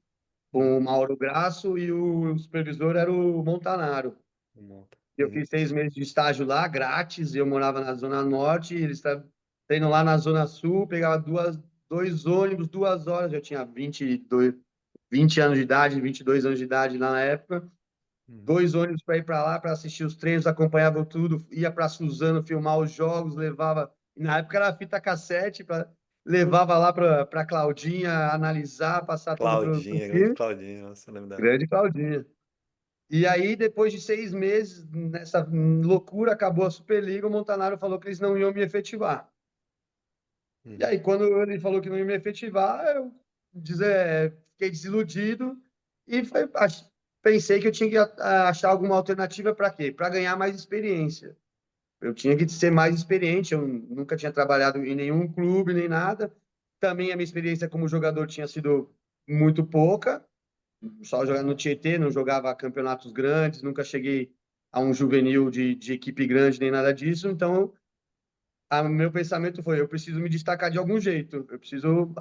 com o Mauro Grasso e o supervisor era o Montanaro. Monta. Eu fiz 6 meses de estágio lá, grátis. Eu morava na Zona Norte, eles treinam lá na Zona Sul, pegava dois ônibus, 2 horas. Eu tinha 20 anos de idade, 22 anos de idade lá na época. 2 ônibus para ir para lá, para assistir os treinos, acompanhava tudo, ia para Suzano filmar os jogos, levava. Na época era fita cassete, levava lá para Claudinha analisar, passar tudo para o Claudinha, grande time. Claudinha, nossa, eu lembro dela. Grande Claudinha. E aí, depois de 6 meses, nessa loucura, acabou a Superliga, o Montanaro falou que eles não iam me efetivar. E aí, quando ele falou que não ia me efetivar, eu fiquei desiludido e pensei que eu tinha que achar alguma alternativa para quê? Para ganhar mais experiência. Eu tinha que ser mais experiente, eu nunca tinha trabalhado em nenhum clube, nem nada. Também a minha experiência como jogador tinha sido muito pouca, só jogando no Tietê, não jogava campeonatos grandes, nunca cheguei a um juvenil de equipe grande, nem nada disso. Então, meu pensamento foi: eu preciso me destacar de algum jeito, eu preciso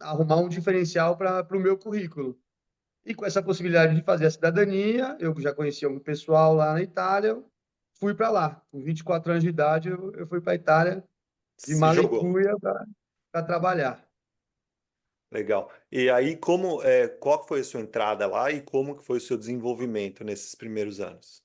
arrumar um diferencial para o meu currículo. E com essa possibilidade de fazer a cidadania, eu já conhecia um pessoal lá na Itália, eu fui para lá. Com 24 anos de idade, eu fui para a Itália de Se mala e jogou. cuia para trabalhar. Legal. E aí, qual que foi a sua entrada lá e como que foi o seu desenvolvimento nesses primeiros anos?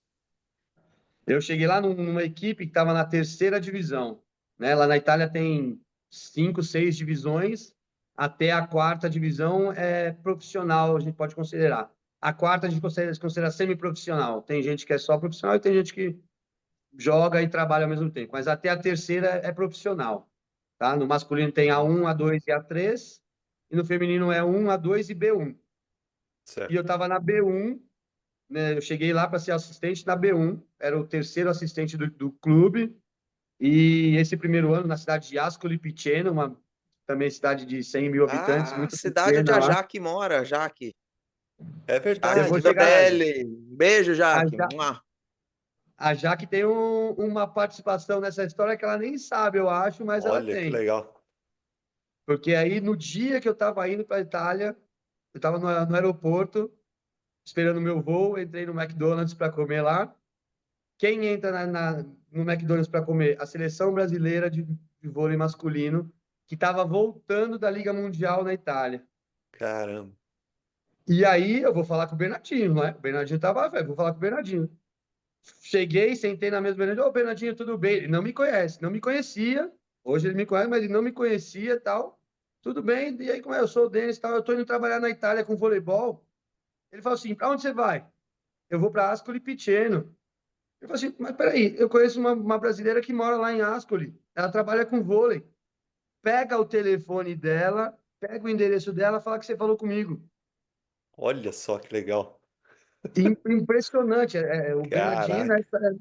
Eu cheguei lá numa equipe que estava na terceira divisão, né? Lá na Itália tem 5, 6 divisões, até a quarta divisão é profissional, a gente pode considerar. A quarta a gente considera semi-profissional. Tem gente que é só profissional e tem gente que joga e trabalha ao mesmo tempo. Mas até a terceira é profissional, tá? No masculino tem A1, A2 e A3, e no feminino é 1, A2 e B1. E eu Certo. estava na B1, né? Eu cheguei lá para ser assistente na B1, era o terceiro assistente do clube. E esse primeiro ano na cidade de Ascoli Piceno, uma também cidade de 100 mil habitantes, Ah, muito cidade onde pequena a lá. Jaque mora, Jaque. É Eu Jaque vou verdade. chegar lá. Brodelli. Beijo, A, Jaque. Ja- Mua. a Jaque tem uma participação nessa história que ela nem sabe, eu acho, mas ela Olha que tem. legal. Porque aí, no dia que eu estava indo para a Itália, eu estava no aeroporto, esperando o meu voo, entrei no McDonald's para comer lá. Quem entra no McDonald's para comer? A seleção brasileira de vôlei masculino, que estava voltando da Liga Mundial na Itália. Caramba. E aí eu vou falar com o Bernardinho, não é? O Bernardinho estava, velho, vou falar com o Bernardinho. Cheguei, sentei na mesa do Bernardinho. Ô, Bernardinho, tudo bem? Ele não me conhece, não me conhecia. Hoje ele me conhece, mas ele não me conhecia e tal. Tudo bem? E aí, como é? Eu sou o Denis e tal. Eu tô indo trabalhar na Itália com voleibol. Ele falou assim: pra onde você vai? Eu vou para Ascoli Piceno. Eu falei assim: mas peraí, eu conheço uma brasileira que mora lá em Ascoli. Ela trabalha com vôlei. Pega o telefone dela, pega o endereço dela, fala que você falou comigo. Olha só que legal. Impressionante. O Bernardinho, Caraca,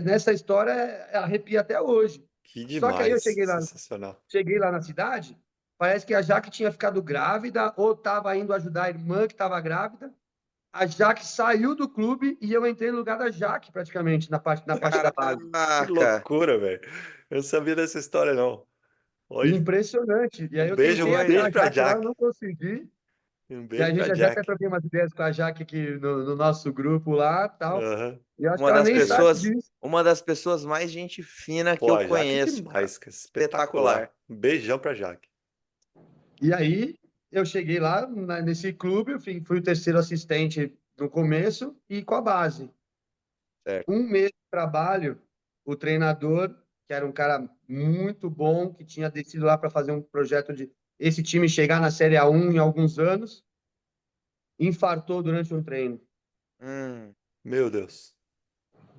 nessa história, arrepia até hoje. que Só que aí eu demais. Sensacional. cheguei lá na cidade, parece que a Jaque tinha ficado grávida ou estava indo ajudar a irmã que estava grávida. A Jaque saiu do clube e eu entrei no lugar da Jaque, praticamente, na parte da base. Que Caraca. loucura, velho. Eu não sabia dessa história, não. Olha, Impressionante. E aí um eu beijo, tentei um achar beijo a pra Jaque lá, eu Jack. não consegui. Um E beijo a pra gente já até Jack. trocou umas ideias com a Jaque aqui no nosso grupo lá, tal. Aham. E eu acho que Uma ela das nem sabe pessoas, disso. uma das pessoas mais gente fina que Pô, eu a Jaque é conheço, cara. demais, cara. Espetacular. Espetacular. Um beijão pra Jaque. E aí eu cheguei lá nesse clube, eu fui o terceiro assistente no começo e com a base. Certo. 1 mês de trabalho, o treinador, que era um cara muito bom, que tinha descido lá para fazer um projeto de esse time chegar na Série A1 em alguns anos, infartou durante um treino. Hum, Meu Deus.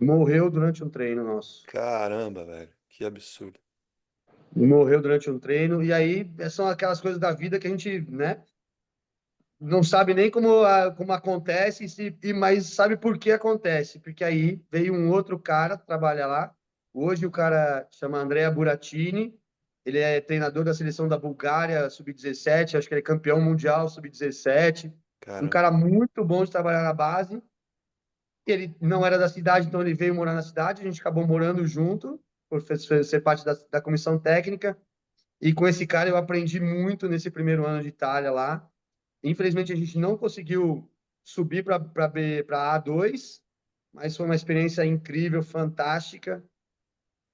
Morreu durante um treino nosso. Caramba, velho. Que absurdo. Morreu durante um treino. E aí são aquelas coisas da vida que a gente, né, não sabe nem como acontece, mas sabe por que acontece. Porque aí veio um outro cara trabalhar lá. Hoje o cara chama Andrea Buratini. Ele é treinador da seleção da Bulgária, sub-17. Acho que ele é campeão mundial sub-17. Um Caramba. cara muito bom de trabalhar na base. Ele não era da cidade, então ele veio morar na cidade. A gente acabou morando junto, por ser parte da comissão técnica. E com esse cara eu aprendi muito nesse primeiro ano de Itália lá. Infelizmente, a gente não conseguiu subir para A2, mas foi uma experiência incrível, fantástica.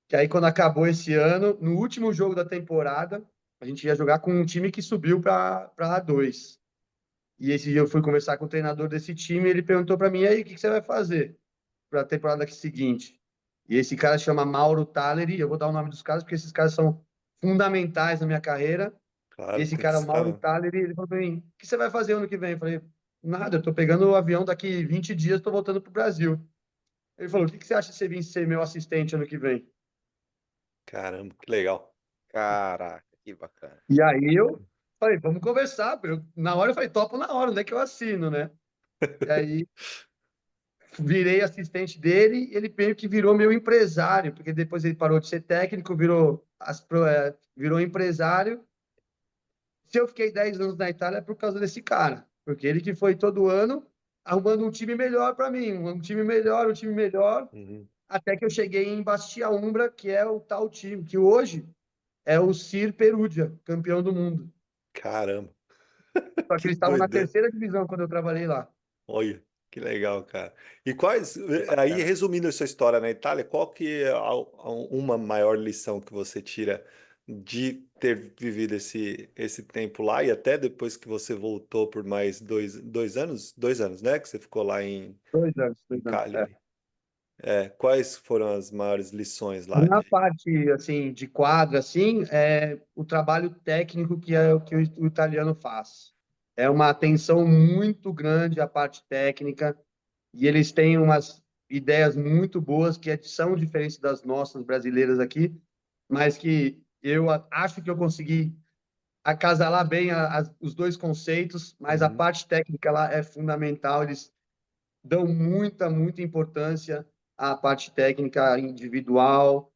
Que aí, quando acabou esse ano, no último jogo da temporada, a gente ia jogar com um time que subiu para A2. E esse dia eu fui conversar com o treinador desse time e ele perguntou para mim: e aí, o que você vai fazer para a temporada seguinte? E esse cara chama Mauro Talleri. Eu vou dar o nome dos caras porque esses caras são fundamentais na minha carreira. E Claro, esse tem que cara, estar Mauro mesmo. Talleri, ele falou para mim: o que você vai fazer ano que vem? Eu falei: nada, eu tô pegando o avião daqui 20 dias, tô voltando pro Brasil. Ele falou: o que você acha de você vir ser meu assistente ano que vem? Caramba, que legal. Caraca, que bacana. E aí eu falei: vamos conversar. Na hora eu falei: topo na hora, onde é que eu assino, né? E aí virei assistente dele, ele meio que virou meu empresário, porque depois ele parou de ser técnico, virou empresário. Se eu fiquei 10 anos na Itália é por causa desse cara, porque ele que foi todo ano arrumando um time melhor para mim, um time melhor, Uhum. até que eu cheguei em Bastia Umbra, que é o tal time, que hoje é o Sir Perugia, campeão do mundo. Caramba, Só que que eles estavam na doideira. terceira divisão quando eu trabalhei lá. Olha, que legal, cara. E quais, Que aí bacana. resumindo a sua história na Itália, qual que é uma maior lição que você tira de ter vivido esse tempo lá e até depois que você voltou por mais dois anos, né? Que você ficou lá em 2 anos. É. Cagliari. Quais foram as maiores lições lá? Na parte assim de quadra, assim, é o trabalho técnico que é o que o italiano faz. É uma atenção muito grande à parte técnica e eles têm umas ideias muito boas são diferentes das nossas brasileiras aqui, mas que acho que eu consegui acasalar bem os dois conceitos, mas a Uhum. parte técnica lá é fundamental. Eles dão muita importância à parte técnica individual,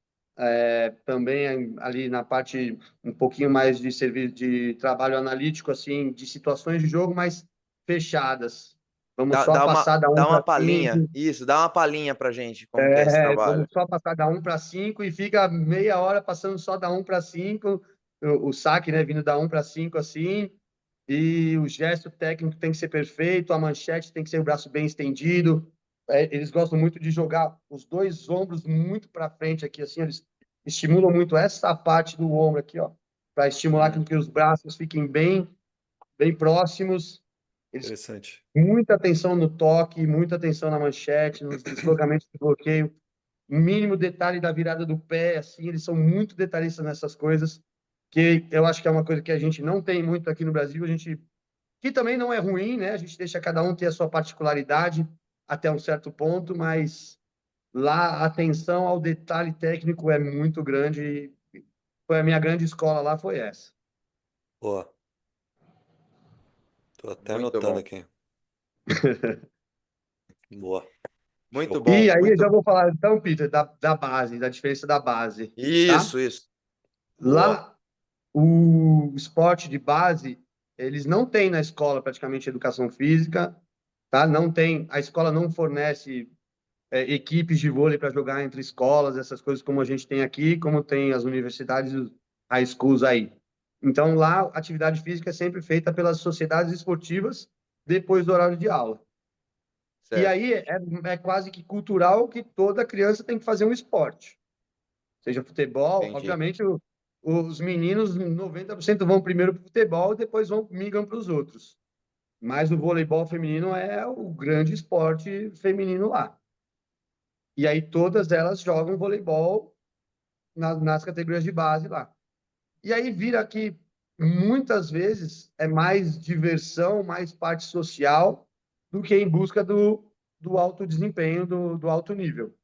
também ali na parte um pouquinho mais de serviço de trabalho analítico, assim, de situações de jogo mais fechadas. Vamos só passar da Dá 1 uma para palhinha. 5, Isso, dá uma palhinha pra gente como que é esse trabalho. vamos só passar da 1 para 5 e fica meia hora passando só da 1 para 5, o saque, né, vindo da 1 para 5 assim, e o gesto técnico tem que ser perfeito, a manchete tem que ser o braço bem estendido. Eles gostam muito de jogar os dois ombros muito para frente aqui, assim, eles estimulam muito essa parte do ombro aqui, ó, para estimular Hum, que os braços fiquem bem próximos. Eles Interessante. muita atenção no toque, muita atenção na manchete, nos deslocamentos de bloqueio, mínimo detalhe da virada do pé, assim, eles são muito detalhistas nessas coisas, que eu acho que é uma coisa que a gente não tem muito aqui no Brasil, a gente que também não é ruim, né? A gente deixa cada um ter a sua particularidade até um certo ponto, mas lá a atenção ao detalhe técnico é muito grande. Foi a minha grande escola lá, foi essa. Boa, tô até muito anotando bom. aqui. Boa. Muito Show. bom. E aí eu já Muito. vou falar então, Peter, da base, da diferença da base, tá? Isso. Boa. Lá o esporte de base, eles não têm na escola praticamente educação física, tá? Não tem, a escola não fornece equipes de vôlei para jogar entre escolas, essas coisas como a gente tem aqui, como tem as universidades e os high schools aí. Então, lá, a atividade física é sempre feita pelas sociedades esportivas depois do horário de aula. E Certo. aí é quase que cultural que toda criança tem que fazer um esporte. Seja futebol, Entendi. obviamente, os meninos, 90% vão primeiro para o futebol e depois migram para os outros. Mas o voleibol feminino é o grande esporte feminino lá. E aí todas elas jogam voleibol nas categorias de base lá. E aí vira que muitas vezes é mais diversão, mais parte social do que em busca do alto desempenho, do alto nível.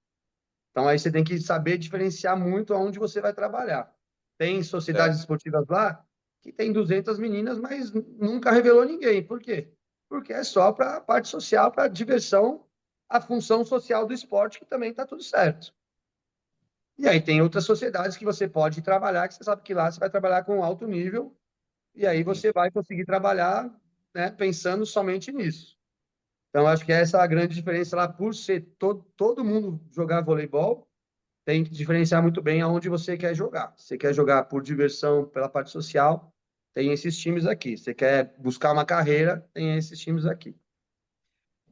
Então aí você tem que saber diferenciar muito aonde você vai trabalhar. Tem sociedades Certo. esportivas lá que tem 200 meninas, mas nunca revelou ninguém. Por quê? Porque é só para a parte social, para diversão, a função social do esporte, que também está tudo certo. E aí tem outras sociedades que você pode trabalhar, que você sabe que lá você vai trabalhar com alto nível, e aí você Entendi. vai conseguir trabalhar, né, pensando somente nisso. Então, acho que essa é a grande diferença lá, por ser todo mundo jogar voleibol, tem que diferenciar muito bem aonde você quer jogar. Se você quer jogar por diversão, pela parte social, tem esses times aqui. Você quer buscar uma carreira, tem esses times aqui.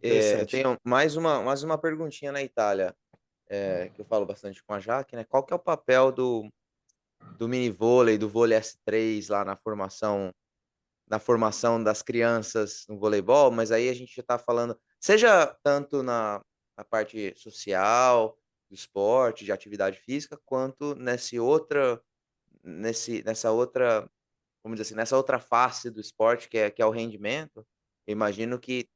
Eu Interessante. tenho mais uma perguntinha na Itália, que eu falo bastante com a Jaque, né? Qual que é o papel do mini vôlei, do vôlei S3 lá na formação das crianças no voleibol, mas aí a gente já está falando, seja tanto na parte social, do esporte, de atividade física, quanto nessa outra, vamos dizer assim, nessa outra face do esporte, que é o rendimento. Eu imagino que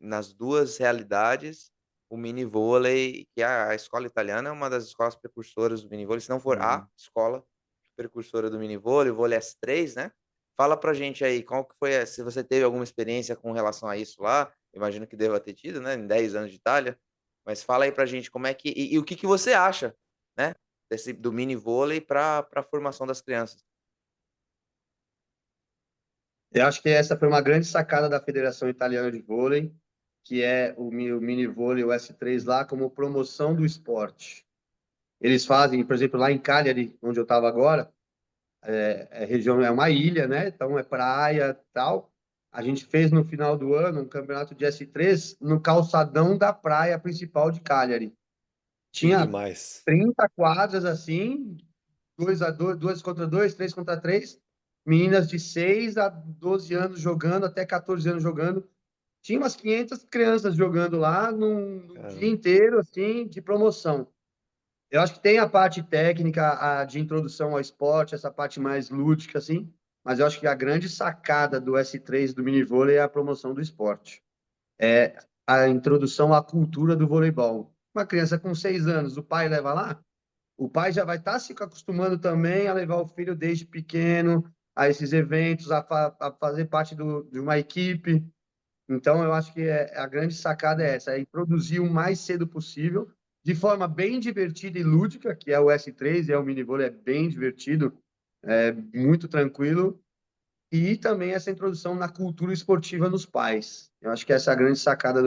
nas duas realidades, o mini vôlei, que a escola italiana é uma das escolas precursoras do mini vôlei, se não for a escola precursora do mini vôlei, o vôlei S3, né? Fala pra gente aí, qual que foi, se você teve alguma experiência com relação a isso lá, imagino que deva ter tido, né, em 10 anos de Itália, mas fala aí pra gente como é que, e o que que você acha, né, do mini vôlei para a formação das crianças. Eu acho que essa foi uma grande sacada da Federação Italiana de Vôlei, que é o mini vôlei, o S3 lá, como promoção do esporte. Eles fazem, por exemplo, lá em Cagliari, onde eu estava agora, região é uma ilha, né? Então é praia, tal. A gente fez no final do ano um campeonato de S3 no calçadão da praia principal de Cagliari. Que Tinha demais. 30 quadras assim, 2 a 2, 2 contra 2, 3 contra 3, meninas de 6 a 12 anos jogando, até 14 anos jogando. Tinha umas 500 crianças jogando lá num dia Caramba. inteiro, assim, de promoção. Eu acho que tem a parte técnica, de introdução ao esporte, essa parte mais lúdica, assim, mas eu acho que a grande sacada do S3 do minivôlei é a promoção do esporte. É a introdução à cultura do voleibol. Uma criança com 6 anos, o pai leva lá, o pai já vai estar se acostumando também a levar o filho desde pequeno a esses eventos, a fazer parte de uma equipe. Então, eu acho que a grande sacada é essa, é introduzir o mais cedo possível, de forma bem divertida e lúdica, que é o S3, é o minivôlei, é bem divertido, é muito tranquilo, e também essa introdução na cultura esportiva nos pais. Eu acho que essa é a grande sacada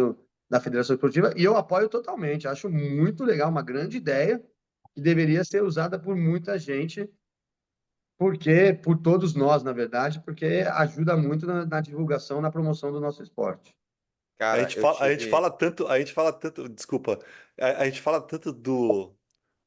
da Federação Esportiva, e eu apoio totalmente, acho muito legal, uma grande ideia, que deveria ser usada por muita gente, porque por todos nós, na verdade, porque ajuda muito na divulgação, na promoção do nosso esporte. Cara, eu A gente tive. fala tanto, desculpa, a gente fala tanto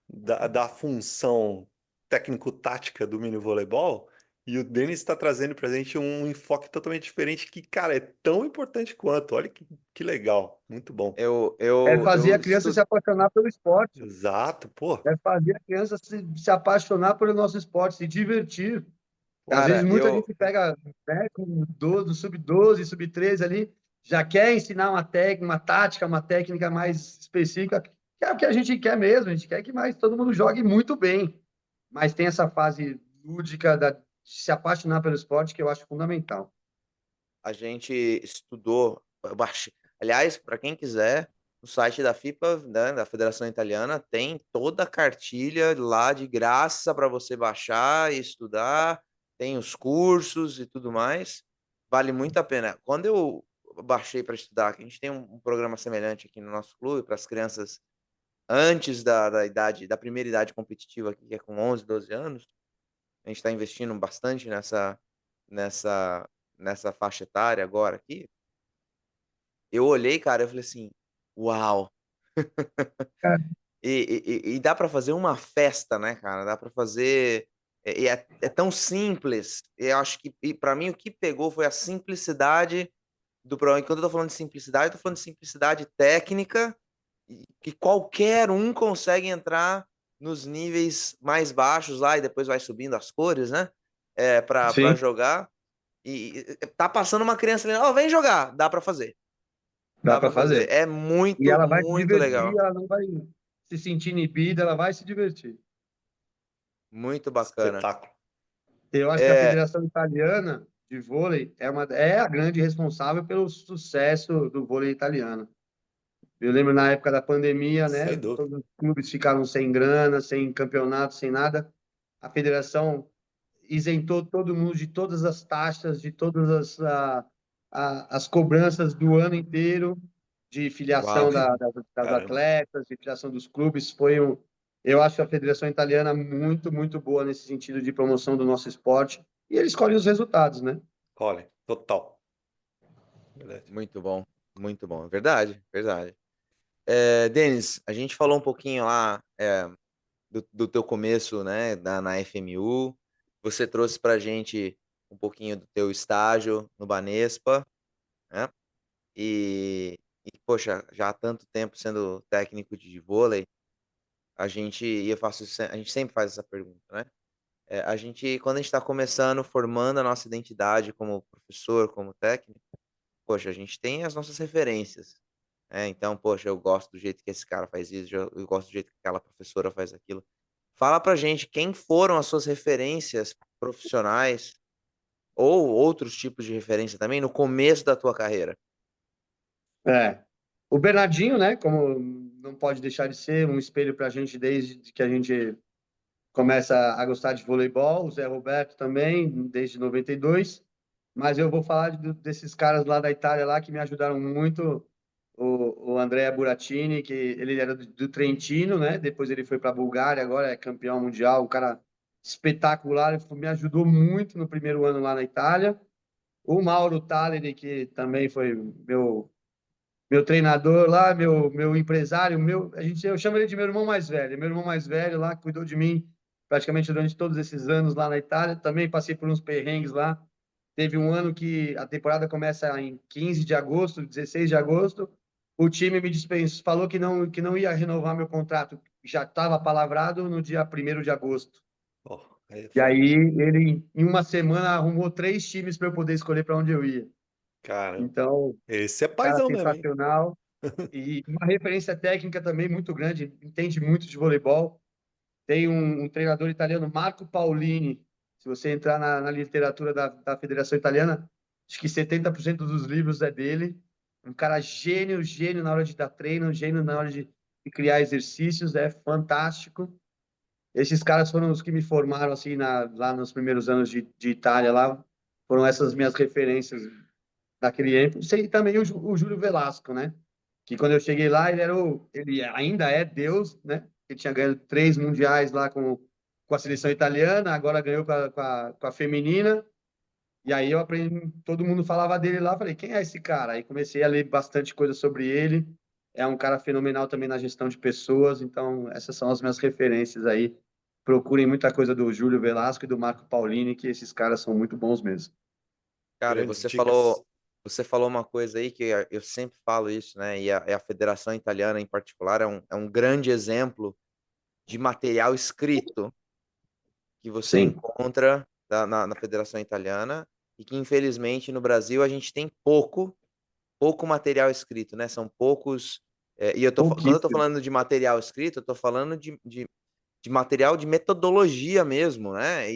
da função técnico-tática do mini voleibol, e o Denis está trazendo para a gente um enfoque totalmente diferente que, cara, é tão importante quanto. Olha que legal, muito bom. Eu, É eu, fazer a eu criança estu... se apaixonar pelo esporte. Exato, pô. É fazer a criança se apaixonar pelo nosso esporte, se divertir. Às vezes, Cara, muita gente pega, né, com do sub-12, sub-13 ali, já quer ensinar uma técnica, uma tática, uma técnica mais específica, que é o que a gente quer mesmo. A gente quer que mais todo mundo jogue muito bem. Mas tem essa fase lúdica de se apaixonar pelo esporte que eu acho fundamental. a gente estudou, aliás, para quem quiser, no site da FIPA, né, da Federação Italiana, tem toda a cartilha lá de graça para você baixar e estudar, tem os cursos e tudo mais, vale muito a pena. Quando eu baixei para estudar, a gente tem um programa semelhante aqui no nosso clube para as crianças antes da idade, da primeira idade competitiva, aqui, que é com 11, 12 anos, a gente está investindo bastante nessa, nessa faixa etária agora aqui. Eu olhei, cara, eu falei assim: "Uau!" E dá para fazer uma festa, né, cara, dá para fazer, é tão simples. Eu acho que, e pra mim o que pegou foi a simplicidade do programa. E quando eu tô falando de simplicidade, eu tô falando de simplicidade técnica, e que qualquer um consegue entrar nos níveis mais baixos lá e depois vai subindo as cores, né, pra Sim, jogar. Tá passando uma criança ali: "Ó, vem jogar", dá pra fazer. dá Dá para pra fazer. fazer. É E muito, ela vai se muito divertir, legal. ela não vai se sentir inibida, ela vai se divertir. Muito bacana. Espetáculo. Eu acho que a É, Federação Italiana de Vôlei é a grande responsável pelo sucesso do vôlei italiano. Eu lembro na época da pandemia, né? Sem dúvida. Todos os clubes ficaram sem grana, sem campeonato, sem nada. A federação isentou todo mundo de todas as taxas, de todas as cobranças do ano inteiro, de filiação uau, das Caramba. atletas, de filiação dos clubes. Eu acho a Federação Italiana muito, muito boa nesse sentido de promoção do nosso esporte. e ele escolhe os resultados, né? Olha, total. Verdade. Muito bom, muito bom. Verdade, verdade. Denis, a gente falou um pouquinho lá do teu começo, né, na FMU. Você trouxe pra gente um pouquinho do teu estágio no Banespa, né? Poxa, já há tanto tempo sendo técnico de vôlei, a gente sempre faz essa pergunta, né? Quando a gente está começando, formando a nossa identidade como professor, como técnico, poxa, a gente tem as nossas referências, né? Então, poxa, eu gosto do jeito que esse cara faz isso, eu gosto do jeito que aquela professora faz aquilo. Fala pra gente quem foram as suas referências profissionais ou outros tipos de referência também no começo da tua carreira. É. O Bernardinho, né? Como não pode deixar de ser um espelho para a gente desde que a gente começa a gostar de voleibol. O Zé Roberto também, desde 92. Mas eu vou falar desses caras lá da Itália lá que me ajudaram muito. O Andrea Burattini, que ele era do Trentino, né? Depois ele foi para a Bulgária, agora é campeão mundial. Um cara espetacular, ele me ajudou muito no primeiro ano lá na Itália. O Mauro Talleri, que também foi meu treinador lá, meu empresário, eu chamo ele de meu irmão mais velho. Meu irmão mais velho lá cuidou de mim praticamente durante todos esses anos lá na Itália. Também passei por uns perrengues lá. Teve um ano que a temporada começa em 15 de agosto, 16 de agosto. O time me dispensou, falou que não ia renovar meu contrato. Já estava palavrado no dia 1º de agosto. Oh, aí E foi. aí ele, em uma semana, arrumou 3 times para eu poder escolher para onde eu ia. Caramba. Então, Esse é cara paizão mesmo, hein? sensacional. E uma referência técnica também muito grande, entende muito de voleibol. Tem um treinador italiano, Marco Paolini. Se você entrar na literatura da Federação Italiana, acho que 70% dos livros é dele. Um cara gênio, gênio na hora de dar treino, gênio na hora de criar exercícios, é fantástico. Esses caras foram os que me formaram assim lá nos primeiros anos de Itália lá. Foram essas minhas referências naquele tempo. E também o Júlio Velasco, né? Que quando eu cheguei lá, ele ainda é Deus, né? Ele tinha ganho 3 mundiais lá com a seleção italiana, agora ganhou com a feminina. E aí eu aprendi, todo mundo falava dele lá, falei, quem é esse cara? Aí comecei a ler bastante coisa sobre ele. É um cara fenomenal também na gestão de pessoas, então essas são as minhas referências aí. Procurem muita coisa do Júlio Velasco e do Marco Paulini, que esses caras são muito bons mesmo. Cara, e Grandes dicas. você falou uma coisa aí que eu sempre falo isso, né? E a Federação Italiana, em particular, é um grande exemplo de material escrito que você Sim, encontra na Federação Italiana e que, infelizmente, no Brasil a gente tem pouco material escrito, né? São poucos. Quando eu tô pouquíssimo. falando de material escrito, eu tô falando de material de metodologia mesmo, né?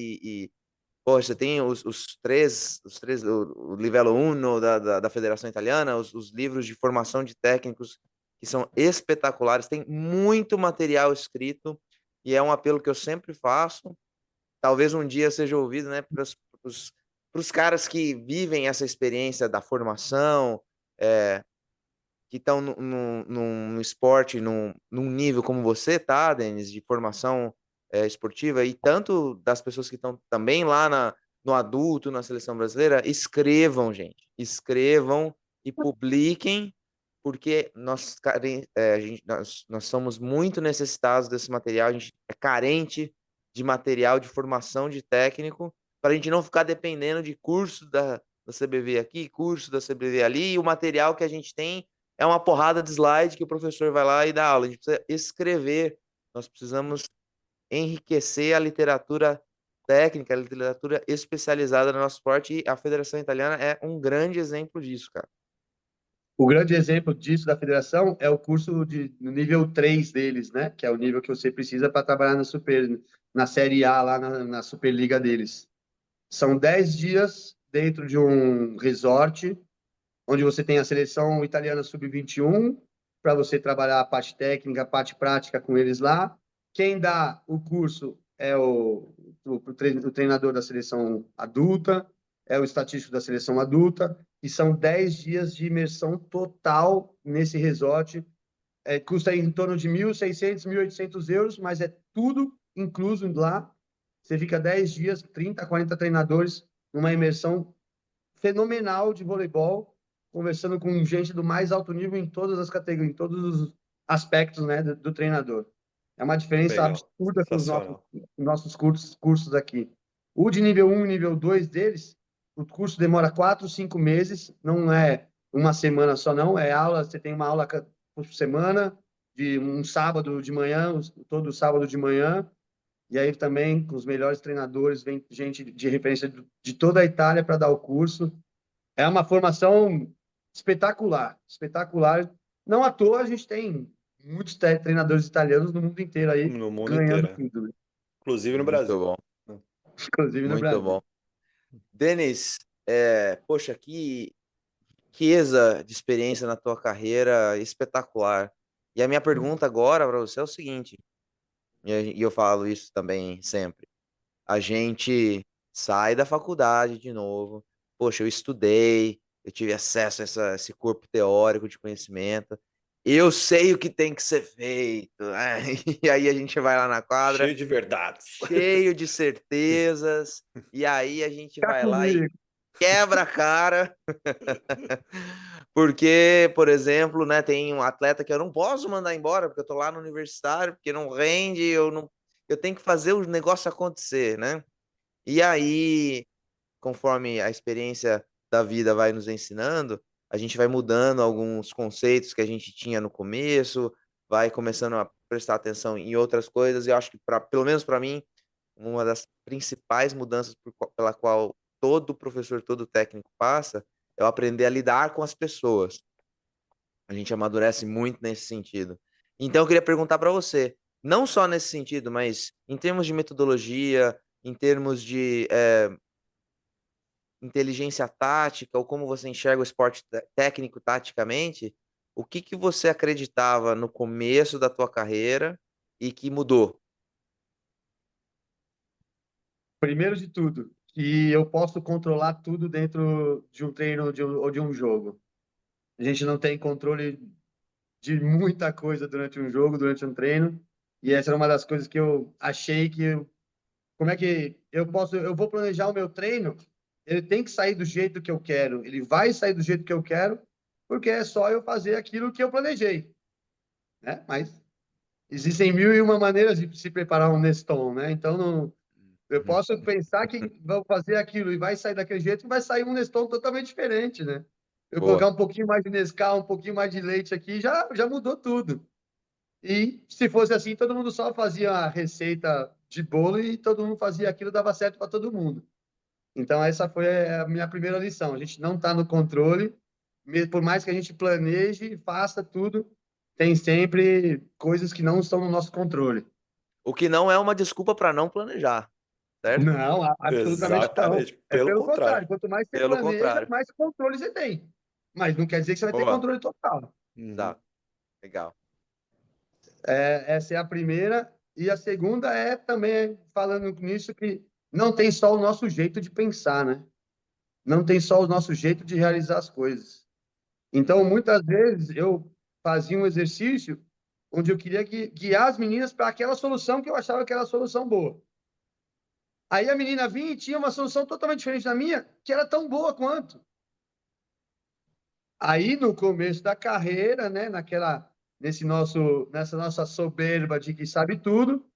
Pô, você tem o Livello 1 da Federação Italiana, os livros de formação de técnicos que são espetaculares, tem muito material escrito e é um apelo que eu sempre faço. Talvez um dia seja ouvido, né, para os caras que vivem essa experiência da formação, que estão num esporte, num nível como você tá, Denis, de formação esportiva, e tanto das pessoas que estão também lá no adulto, na seleção brasileira, escrevam, gente. Escrevam e publiquem, porque nós somos muito necessitados desse material, a gente é carente de material de formação de técnico, para a gente não ficar dependendo de curso da CBV aqui, curso da CBV ali, e o material que a gente tem é uma porrada de slide que o professor vai lá e dá aula. A gente precisa escrever, nós precisamos enriquecer a literatura técnica, a literatura especializada no nosso esporte, e a Federação Italiana é um grande exemplo disso, cara. O grande exemplo disso da federação é o curso no nível 3 deles, né? Que é o nível que você precisa para trabalhar na Série A, lá na Superliga deles. São 10 dias dentro de um resort, onde você tem a seleção italiana sub-21, para você trabalhar a parte técnica, a parte prática com eles lá. Quem dá o curso é o treinador da seleção adulta, é o estatístico da seleção adulta, e são 10 dias de imersão total nesse resort. Custa em torno de 1.600, 1.800 euros, mas é tudo incluso lá. você fica 10 dias, 30, 40 treinadores, numa imersão fenomenal de voleibol, conversando com gente do mais alto nível em todas as categorias, em todos os aspectos, né, do treinador. É uma diferença Legal, absurda com os sensacional. nossos cursos aqui. O de nível 1 e nível 2 deles, o curso demora 4, 5 meses, não é uma semana só não, é aula, você tem uma aula por semana, de um sábado de manhã, todo sábado de manhã, e aí também com os melhores treinadores, vem gente de referência de toda a Itália para dar o curso. É uma formação espetacular, espetacular. Não à toa a gente tem muitos treinadores italianos no mundo inteiro aí No mundo ganhando inteiro, né? título, Inclusive no Muito Brasil. bom, inclusive no muito Brasil. bom. Denis, poxa, que riqueza de experiência na tua carreira, espetacular. E a minha pergunta agora para você é o seguinte, e eu falo isso também sempre. A gente sai da faculdade de novo. Poxa, eu estudei, eu tive acesso a esse corpo teórico de conhecimento. Eu sei o que tem que ser feito, né? E aí a gente vai lá na quadra, Cheio de verdades. cheio de certezas, e aí a gente Fica vai lá e comigo. quebra a cara. Porque, por exemplo, né, tem um atleta que eu não posso mandar embora, porque eu tô lá no universitário, porque não rende, eu tenho que fazer o negócio acontecer, né? E aí, conforme a experiência da vida vai nos ensinando, a gente vai mudando alguns conceitos que a gente tinha no começo, vai começando a prestar atenção em outras coisas, e eu acho que, pelo menos para mim, uma das principais mudanças pela qual todo professor, todo técnico passa, é o aprender a lidar com as pessoas. A gente amadurece muito nesse sentido. Então, eu queria perguntar para você, não só nesse sentido, mas em termos de metodologia, em termos de inteligência tática, ou como você enxerga o esporte técnico taticamente, o que que você acreditava no começo da tua carreira e que mudou? Primeiro de tudo, que eu posso controlar tudo dentro de um treino ou de um jogo. A gente não tem controle de muita coisa durante um jogo, durante um treino, e essa era uma das coisas que eu achei como é que eu vou planejar o meu treino, ele tem que sair do jeito que eu quero, ele vai sair do jeito que eu quero, porque é só eu fazer aquilo que eu planejei, né? Mas existem mil e uma maneiras de se preparar um Neston, né? Então, não, eu posso pensar que vou fazer aquilo e vai sair daquele jeito, e vai sair um Neston totalmente diferente, né? Eu colocar Boa. um pouquinho mais de Nescau, um pouquinho mais de leite aqui, já mudou tudo. E se fosse assim, todo mundo só fazia a receita de bolo e todo mundo fazia aquilo, dava certo para todo mundo. Então, essa foi a minha primeira lição. A gente não está no controle, por mais que a gente planeje e faça tudo, tem sempre coisas que não estão no nosso controle. O que não é uma desculpa para não planejar, certo? Não, absolutamente não. Exatamente, É pelo pelo contrário. contrário, quanto mais você Pelo planeja, contrário. mais controle você tem. Mas não quer dizer que você vai ter Boa. controle total. Uhum. Tá. Legal. Essa é a primeira. E a segunda é também falando nisso que não tem só o nosso jeito de pensar, né? Não tem só o nosso jeito de realizar as coisas. Então, muitas vezes eu fazia um exercício onde eu queria guiar as meninas para aquela solução que eu achava que era a solução boa. Aí a menina vinha e tinha uma solução totalmente diferente da minha, que era tão boa quanto. Aí no começo da carreira, né, nessa nossa soberba de que sabe tudo,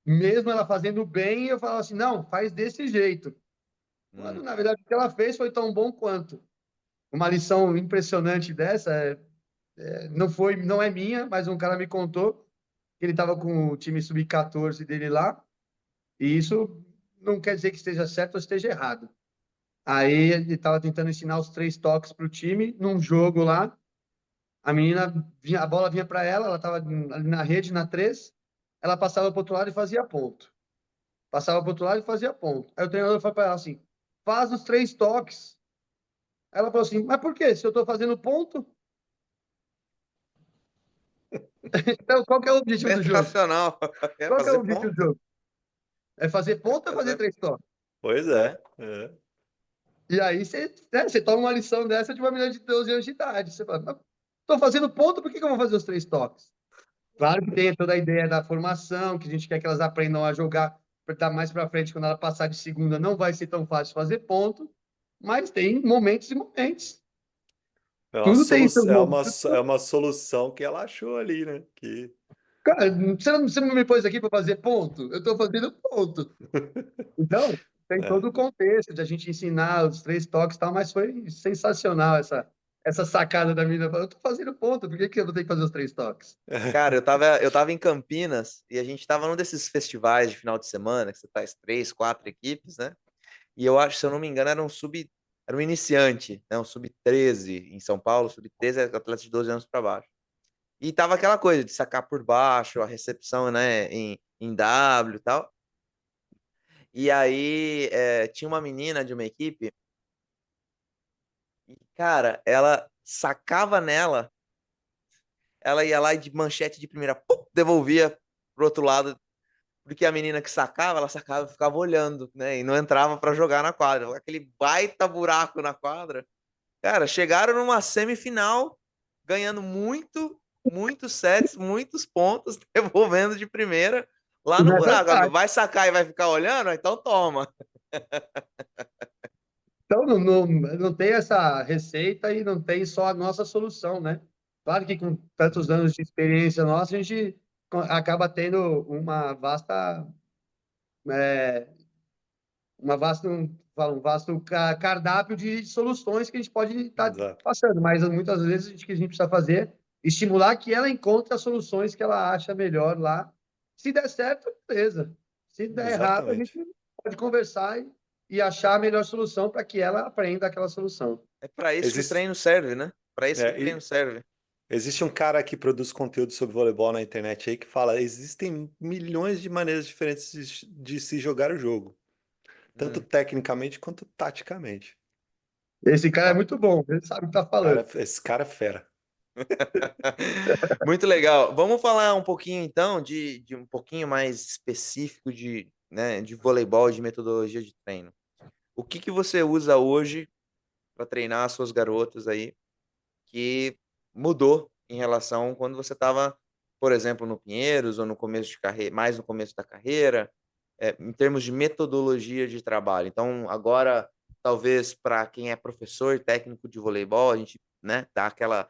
mesmo ela fazendo bem, eu falava assim, não, faz desse jeito. Hum, Quando na verdade o que ela fez foi tão bom quanto. Uma lição impressionante dessa não é minha, mas um cara me contou que ele estava com o time sub-14 dele lá, e isso não quer dizer que esteja certo ou esteja errado. Aí ele estava tentando ensinar os 3 toques para o time num jogo lá. A menina vinha, a bola vinha para ela estava ali na rede, na 3, ela passava para o outro lado e fazia ponto. Passava para o outro lado e fazia ponto. Aí o treinador falou para ela assim: faz os 3 toques. Ela falou assim: mas por quê? Se eu estou fazendo ponto, então qual que é o objetivo do jogo? sensacional. É Qual que é o fazer objetivo do ponto. jogo? É fazer É ponto ou fazer fazer... 3 toques? Pois É. é. É. E aí você toma uma lição dessa de uma menina de 12 anos de idade. Você fala: estou fazendo ponto, por que eu vou fazer os 3 toques? Claro que tem toda a ideia da formação, que a gente quer que elas aprendam a jogar tá mais para frente, quando ela passar de segunda, não vai ser tão fácil fazer ponto, mas tem momentos e momentos. Tudo tem seus momentos. É uma solução que ela achou ali, né? Cara, você não me pôs aqui para fazer ponto? Eu estou fazendo ponto. Então, tem É. todo o contexto de a gente ensinar os 3 toques e tal, mas foi sensacional essa sacada da menina. Eu estou fazendo ponto, por que eu vou ter que fazer os 3 toques? Cara, eu tava em Campinas e a gente tava num desses festivais de final de semana, que você faz 3, 4 equipes, né? E eu acho, se eu não me engano, era um iniciante, né? Um sub-13 em São Paulo, sub-13 é atleta de 12 anos para baixo. E tava aquela coisa de sacar por baixo, a recepção, né, em W e tal. E aí tinha uma menina de uma equipe e, cara, ela sacava nela, ela ia lá e de manchete de primeira, pum, devolvia pro outro lado, porque a menina que sacava, ela sacava e ficava olhando, né, e não entrava para jogar na quadra. Aquele baita buraco na quadra. Cara, chegaram numa semifinal, ganhando muitos sets, muitos pontos, devolvendo de primeira lá no Nessa buraco. parte. Vai sacar e vai ficar olhando? Então toma. Então, não tem essa receita e não tem só a nossa solução, né? Claro que com tantos anos de experiência nossa, a gente acaba tendo um vasto cardápio de soluções que a gente pode estar Exato. passando, mas muitas vezes o que a gente precisa fazer é estimular que ela encontre as soluções que ela acha melhor lá. Se der certo, beleza. Se der errado, a gente Exatamente. pode conversar e achar a melhor solução para que ela aprenda aquela solução. É para isso que o Existe, treino serve, né? Para isso que o é, treino e serve. existe um cara que produz conteúdo sobre voleibol na internet aí que fala: existem milhões de maneiras diferentes de se jogar o jogo, tanto Hum, tecnicamente quanto taticamente. Esse cara é Tá? muito bom, ele sabe o que está falando. Esse cara é fera. Muito legal. Vamos falar um pouquinho então de um pouquinho mais específico de, né, de voleibol, de metodologia de treino. O que que você usa hoje para treinar as suas garotas aí que mudou em relação quando você estava, por exemplo, no Pinheiros ou no começo de carreira, mais no começo da carreira, em termos de metodologia de trabalho. Então, agora, talvez para quem é professor e técnico de voleibol, a gente, né, dá aquela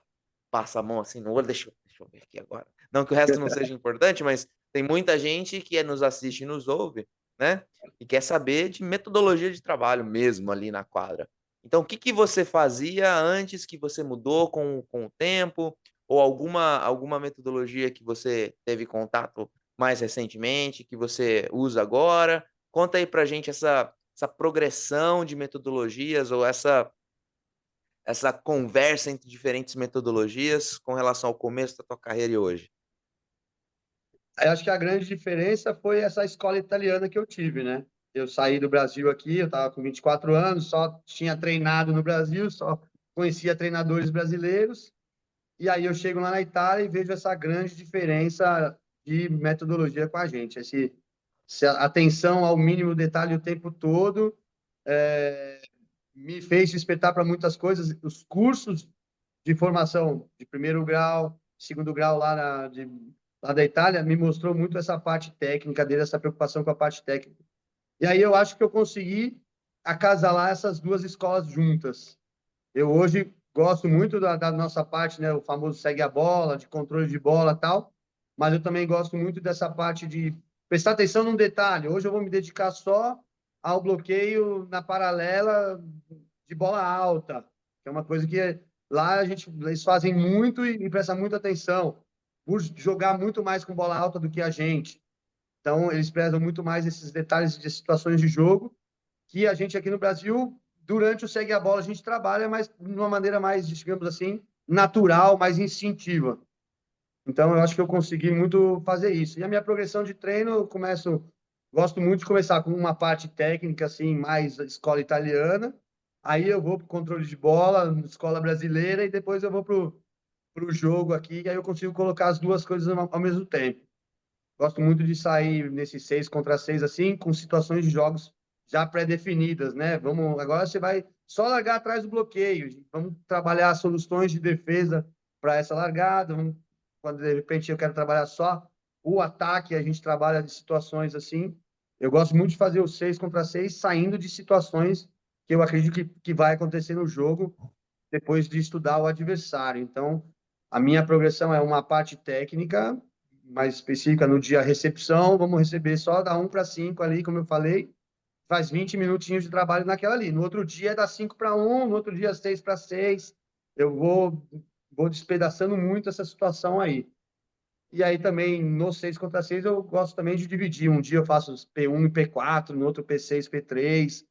passa a mão assim no olho, deixa eu ver aqui agora. Não que o resto não seja importante, mas tem muita gente que nos assiste e nos ouve, né? E quer saber de metodologia de trabalho mesmo ali na quadra. Então, o que que você fazia antes que você mudou com o tempo? Ou alguma metodologia que você teve contato mais recentemente, que você usa agora? Conta aí pra gente essa progressão de metodologias ou essa conversa entre diferentes metodologias com relação ao começo da tua carreira e hoje. Eu acho que a grande diferença foi essa escola italiana que eu tive, né? Eu saí do Brasil aqui, eu estava com 24 anos, só tinha treinado no Brasil, só conhecia treinadores brasileiros. E aí eu chego lá na Itália e vejo essa grande diferença de metodologia com a gente. Essa atenção ao mínimo detalhe o tempo todo me fez despertar para muitas coisas. Os cursos de formação de primeiro grau, segundo grau lá da Itália, me mostrou muito essa parte técnica dele, essa preocupação com a parte técnica. E aí eu acho que eu consegui acasalar essas duas escolas juntas. Eu hoje gosto muito da nossa parte, né, o famoso segue a bola, de controle de bola e tal, mas eu também gosto muito dessa parte de prestar atenção num detalhe. Hoje eu vou me dedicar só ao bloqueio na paralela de bola alta, que é uma coisa que lá eles fazem muito e prestam muita atenção, por jogar muito mais com bola alta do que a gente. Então, eles prezam muito mais esses detalhes de situações de jogo que a gente aqui no Brasil, durante o segue a bola, a gente trabalha, mas de uma maneira mais, digamos assim, natural, mais instintiva. Então, eu acho que eu consegui muito fazer isso. E a minha progressão de treino, gosto muito de começar com uma parte técnica, assim, mais escola italiana. Aí eu vou para o controle de bola, escola brasileira, e depois eu vou para o jogo aqui, e aí eu consigo colocar as duas coisas ao mesmo tempo. Gosto muito de sair nesses 6 contra 6, assim, com situações de jogos já pré-definidas, né? Agora você vai só largar atrás do bloqueio. Vamos trabalhar soluções de defesa para essa largada. Quando de repente eu quero trabalhar só o ataque, a gente trabalha de situações assim. Eu gosto muito de fazer o 6 contra 6 saindo de situações que eu acredito que vai acontecer no jogo depois de estudar o adversário. Então, a minha progressão é uma parte técnica, mais específica no dia recepção, vamos receber só da 1 para 5 ali, como eu falei, faz 20 minutinhos de trabalho naquela ali. No outro dia é da 5 para 1, no outro dia 6 para 6. Eu vou despedaçando muito essa situação aí. E aí também, no 6 contra 6 eu gosto também de dividir. Um dia eu faço P1 e P4, no outro P6, P3.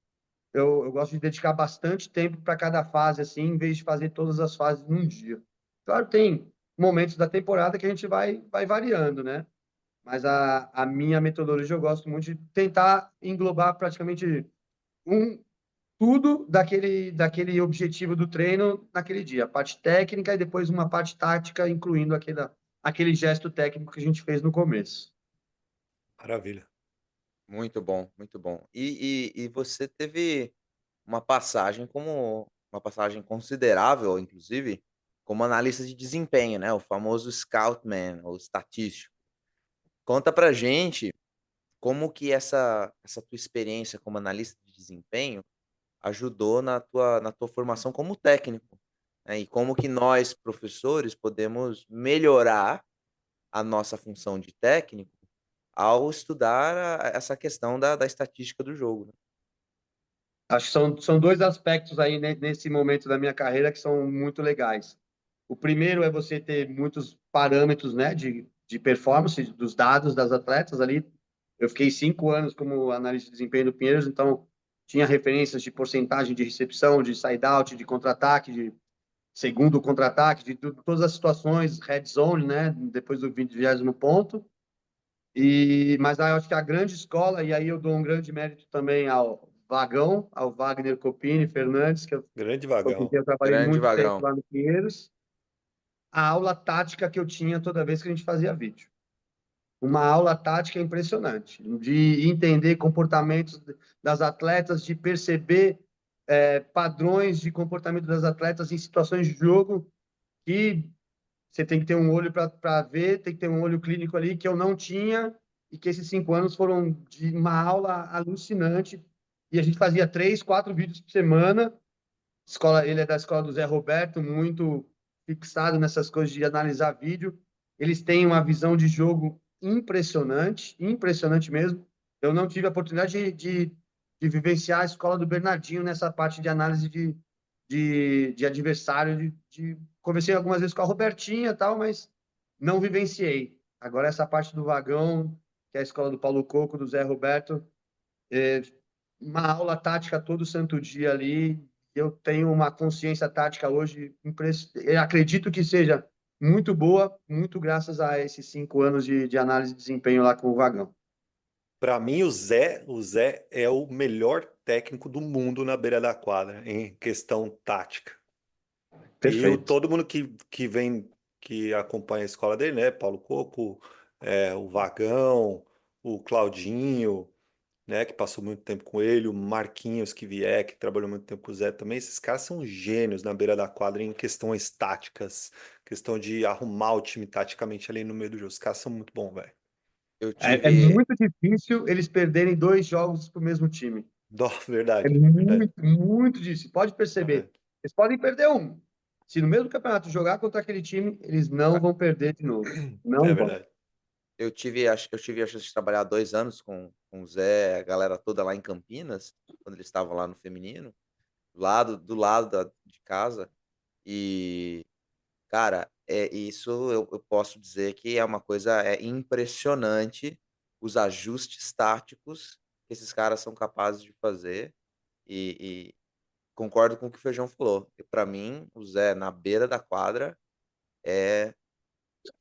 Eu gosto de dedicar bastante tempo para cada fase, assim, em vez de fazer todas as fases num dia. Claro, tem momentos da temporada que a gente vai variando, né? Mas a minha metodologia eu gosto muito de tentar englobar praticamente um, tudo daquele objetivo do treino naquele dia. A parte técnica e depois uma parte tática, incluindo aquele gesto técnico que a gente fez no começo. Maravilha. Muito bom, muito bom. E você teve uma passagem considerável, inclusive, como analista de desempenho, né? O famoso Scoutman, ou estatístico. Conta pra gente como que essa tua experiência como analista de desempenho ajudou na tua formação como técnico, né? E como que nós, professores, podemos melhorar a nossa função de técnico ao estudar essa questão da estatística do jogo, né? Acho que são dois aspectos aí nesse momento da minha carreira que são muito legais. O primeiro é você ter muitos parâmetros, né, de performance dos dados das atletas ali. Eu fiquei 5 anos como analista de desempenho do Pinheiros, então tinha referências de porcentagem de recepção, de side-out, de contra-ataque, de segundo contra-ataque, de todas as situações, red zone, né, depois do 20º ponto. Mas aí eu acho que a grande escola, e aí eu dou um grande mérito também ao Vagão, ao Wagner Copini Fernandes, Grande com quem vagão. eu trabalhei Grande muito tempo Vagrão. lá no Pinheiros, a aula tática que eu tinha toda vez que a gente fazia vídeo. Uma aula tática impressionante, de entender comportamentos das atletas, de perceber padrões de comportamento das atletas em situações de jogo que você tem que ter um olho para ver, tem que ter um olho clínico ali que eu não tinha e que esses 5 anos foram de uma aula alucinante. E a gente fazia 3, 4 vídeos por semana. Ele é da escola do Zé Roberto, muito fixado nessas coisas de analisar vídeo. Eles têm uma visão de jogo impressionante, impressionante mesmo. Eu não tive a oportunidade de vivenciar a escola do Bernardinho nessa parte de análise de adversário. Conversei algumas vezes com a Robertinha e tal, mas não vivenciei. Agora, essa parte do Vagão, que é a escola do Paulo Coco, do Zé Roberto, é uma aula tática todo santo dia ali. Eu tenho uma consciência tática hoje, eu acredito que seja muito boa, muito graças a esses 5 anos de análise de desempenho lá com o Vagão. Para mim, o Zé é o melhor técnico do mundo na beira da quadra, em questão tática. Perfeito. Todo mundo que vem, que acompanha a escola dele, né? Paulo Coco, o Vagão, o Claudinho, né? Que passou muito tempo com ele, o Marquinhos que vier, que trabalhou muito tempo com o Zé também. Esses caras são gênios na beira da quadra em questões táticas, questão de arrumar o time taticamente ali no meio do jogo. Os caras são muito bons, velho. Eu É tive muito difícil eles perderem 2 jogos para o mesmo time. É Verdade, verdade. muito, muito difícil. Pode perceber. Verdade. Eles podem perder um. Se no mesmo campeonato jogar contra aquele time, eles não vão perder de novo. É Não vão. verdade. eu tive a chance de trabalhar 2 anos com o Zé, a galera toda lá em Campinas, quando eles estavam lá no feminino, do lado de casa. E, cara, isso eu posso dizer que é uma coisa impressionante, os ajustes táticos que esses caras são capazes de fazer. E concordo com o que o Feijão falou. Para mim, o Zé na beira da quadra é,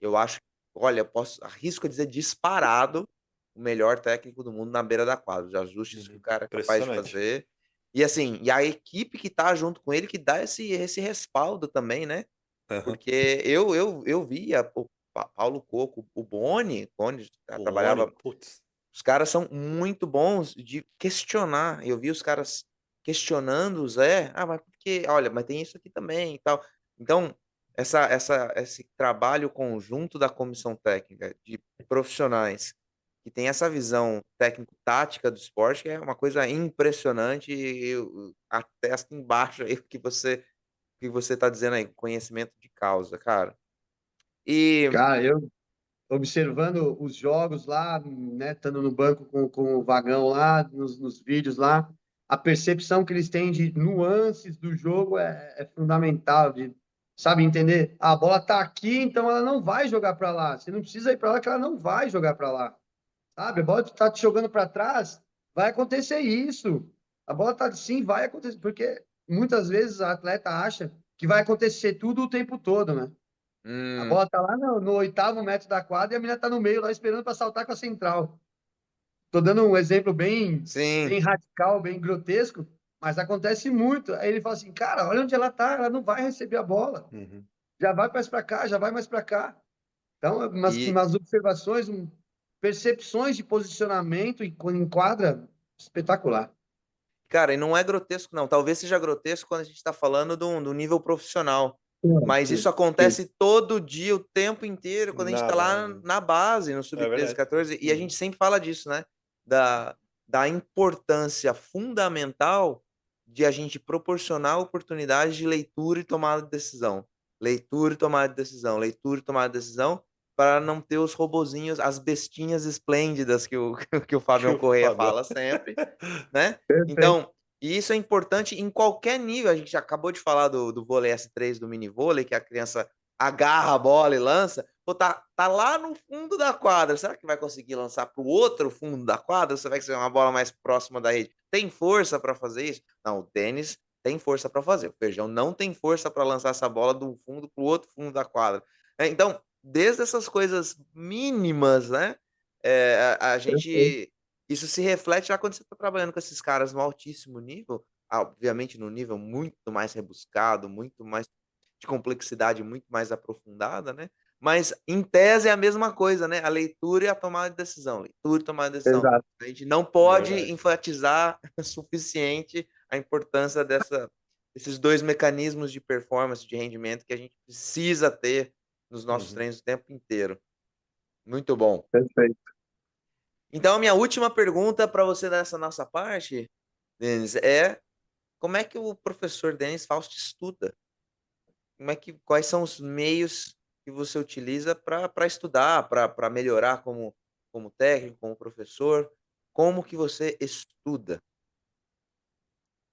eu acho, olha, eu posso arrisco a dizer disparado o melhor técnico do mundo na beira da quadra. Os ajustes que o Uhum. cara é capaz de Impressionante. fazer. E assim, e a equipe que tá junto com ele que dá esse respaldo também, né? Aham. Porque eu via o Paulo Coco, o Boni O Rony, trabalhava. putz. Os caras são muito bons de questionar. Eu vi os caras questionando o Zé: "Ah, mas por que? Olha, mas tem isso aqui também e tal". Então, esse trabalho conjunto da comissão técnica de profissionais que tem essa visão técnico-tática do esporte, que é uma coisa impressionante, e eu atesto embaixo aí o que você está dizendo aí, conhecimento de causa, cara. E Cara, eu observando os jogos lá, né, estando no banco com o Vagão lá, nos vídeos lá, a percepção que eles têm de nuances do jogo é fundamental, de, sabe, entender? A bola tá aqui, então ela não vai jogar para lá. Você não precisa ir para lá, que ela não vai jogar para lá. Sabe? A bola tá te jogando para trás, vai acontecer isso. A bola tá assim, vai acontecer, porque muitas vezes a atleta acha que vai acontecer tudo o tempo todo, né? A hum, bola tá lá no 8º metro da quadra e a menina tá no meio lá esperando para saltar com a central. Tô dando um exemplo sim, bem radical, bem grotesco, mas acontece muito. Aí ele fala assim, cara, olha onde ela tá, ela não vai receber a bola. Uhum. Já vai mais para cá, já vai mais para cá. Então, e umas observações, percepções de posicionamento em quadra espetacular. cara, e não é grotesco, não. Talvez seja grotesco quando a gente está falando do nível profissional. Mas isso Sim, sim. acontece todo dia, o tempo inteiro, quando a gente Na está lá base. na base, no É sub-13, verdade. 14, e a Uhum. gente sempre fala disso, né? Da importância fundamental de a gente proporcionar oportunidades de leitura e tomada de decisão. Leitura e tomada de decisão, leitura e tomada de decisão, para não ter os robozinhos, as bestinhas esplêndidas que o Que Fabião o Correia Fabião. fala sempre, né? Perfeito. Então, e isso é importante em qualquer nível. A gente já acabou de falar do vôlei S3, do mini vôlei, que a criança agarra a bola e lança. Pô, tá lá no fundo da quadra. Será que vai conseguir lançar para o outro fundo da quadra? Ou será que ser uma bola mais próxima da rede? Tem força para fazer isso? Não, o Denis tem força para fazer. O Feijão não tem força para lançar essa bola do fundo para o outro fundo da quadra. Então, desde essas coisas mínimas, né? A Perfeito. gente isso se reflete já quando você está trabalhando com esses caras no altíssimo nível, obviamente no nível muito mais rebuscado, muito mais de complexidade, muito mais aprofundada, né? Mas em tese é a mesma coisa, né? A leitura e a tomada de decisão, leitura e tomada de decisão. Exato. A gente não pode Verdade. enfatizar o suficiente a importância desses dois mecanismos de performance, de rendimento que a gente precisa ter nos nossos Uhum. treinos o tempo inteiro. Muito bom. Perfeito. Então, a minha última pergunta para você nessa nossa parte, Denis, é como é que o professor Denis Faust estuda? Quais são os meios que você utiliza para estudar, para melhorar como técnico, como professor? Como que você estuda?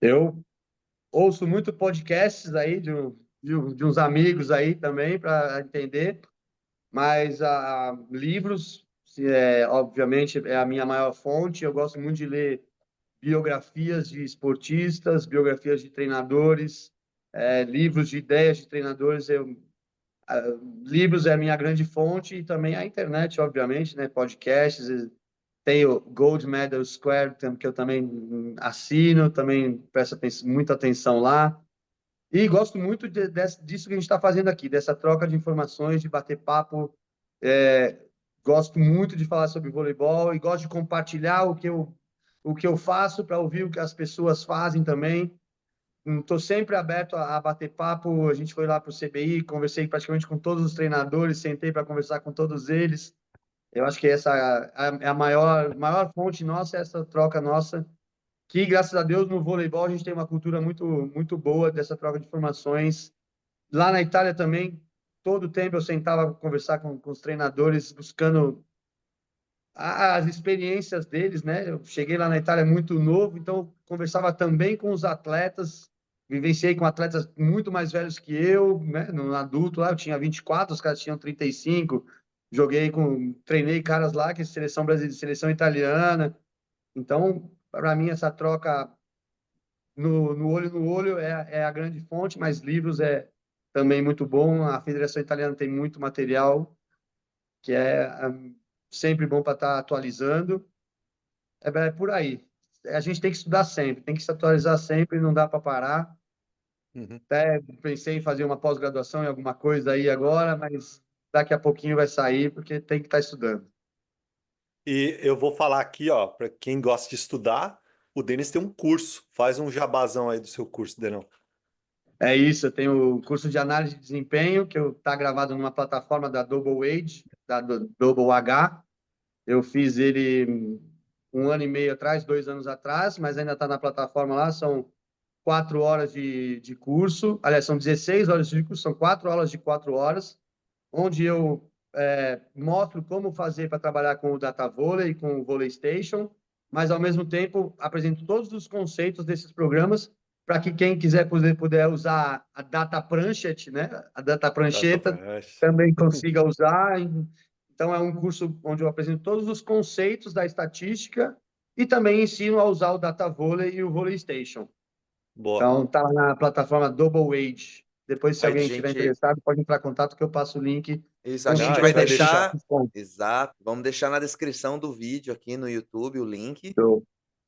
Eu ouço muito podcasts aí de uns amigos aí também para entender, mas livros, obviamente, é a minha maior fonte. Eu gosto muito de ler biografias de esportistas, biografias de treinadores, livros de ideias de treinadores. Ah, livros é a minha grande fonte e também a internet, obviamente, né? Podcasts. Tem o Gold Medal Square, que eu também assino, também presto muita atenção lá. E gosto muito disso que a gente está fazendo aqui, dessa troca de informações, de bater papo. É, gosto muito de falar sobre voleibol e gosto de compartilhar o que eu faço para ouvir o que as pessoas fazem também. Estou sempre aberto a bater papo. A gente foi lá para o CBI, conversei praticamente com todos os treinadores, sentei para conversar com todos eles. Eu acho que essa é a maior fonte nossa, essa troca nossa, que graças a Deus no voleibol a gente tem uma cultura muito boa dessa troca de informações. Lá na Itália também, todo tempo eu sentava para conversar com os treinadores, buscando as experiências deles, né? Eu cheguei lá na Itália muito novo, então conversava também com os atletas, vivenciei com atletas muito mais velhos que eu, né? No adulto lá eu tinha 24, os caras tinham 35. Treinei caras lá que é seleção brasileira, seleção italiana. Então, para mim essa troca no olho é a grande fonte, mas livros é também muito bom. A Federação Italiana tem muito material que é sempre bom para estar atualizando. É por aí. A gente tem que estudar sempre, tem que se atualizar sempre, não dá para parar. Uhum. Até pensei em fazer uma pós-graduação em alguma coisa aí agora, mas daqui a pouquinho vai sair, porque tem que estar estudando. E eu vou falar aqui, ó, para quem gosta de estudar, o Denis tem um curso. Faz um jabazão aí do seu curso, Denão. É isso, eu tenho o curso de análise de desempenho, que está gravado numa plataforma da Double Age, da Double H. Eu fiz ele 1 ano e meio atrás, 2 anos atrás, mas ainda está na plataforma lá. São 4 horas de curso. Aliás, são 16 horas de curso, são 4 aulas de 4 horas, onde eu mostro como fazer para trabalhar com o Data Volley, com o Volley Station, mas, ao mesmo tempo, apresento todos os conceitos desses programas para que quem quiser puder usar a Data Pranchet, né? A Data Data Prancheta, Prash. também consiga usar. Então, é um curso onde eu apresento todos os conceitos da estatística e também ensino a usar o Data Volley e o Volley Station. Boa. Então, tá lá na plataforma Double Age. Depois, se A alguém estiver gente, interessado, pode entrar em contato que eu passo o link isso, a com Não, a gente 50% gente vai vai de deixar. deixar, desconto. exato, vamos deixar na descrição do vídeo aqui no YouTube o link. Show.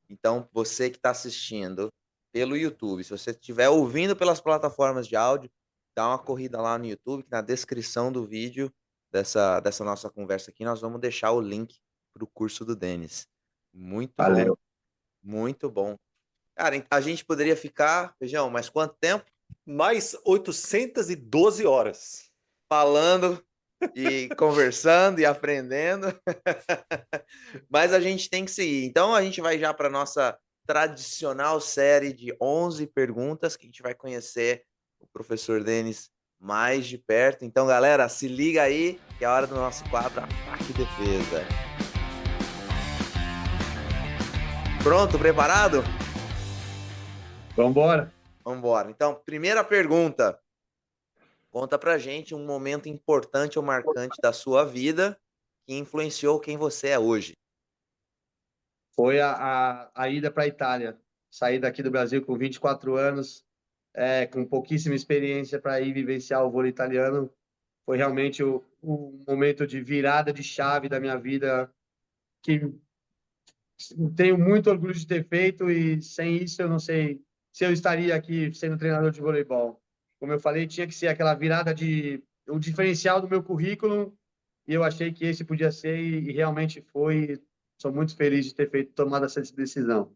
Então, você que está assistindo pelo YouTube, se você estiver ouvindo pelas plataformas de áudio, dá uma corrida lá no YouTube, que na descrição do vídeo dessa nossa conversa aqui, nós vamos deixar o link para o curso do Denis. Muito bom, Valeu. muito bom. Cara, a gente poderia ficar, Feijão, mas quanto tempo Mais 812 horas. falando e conversando e aprendendo? Mas a gente tem que seguir. Então, a gente vai já para nossa tradicional série de 11 perguntas, que a gente vai conhecer o professor Denis mais de perto. Então, galera, se liga aí, que é a hora do nosso quadro Ataque e Defesa. Pronto, preparado? Vamos embora. Vamos embora. Então, primeira pergunta. Conta pra gente um momento importante ou marcante da sua vida que influenciou quem você é hoje. Foi a ida para a Itália. Saí daqui do Brasil com 24 anos, com pouquíssima experiência para ir vivenciar o vôlei italiano. Foi realmente o momento de virada de chave da minha vida, que tenho muito orgulho de ter feito, e sem isso eu não sei se eu estaria aqui sendo treinador de voleibol. Como eu falei, tinha que ser aquela virada o diferencial do meu currículo, e eu achei que esse podia ser, e realmente foi. Sou muito feliz de ter tomado essa decisão.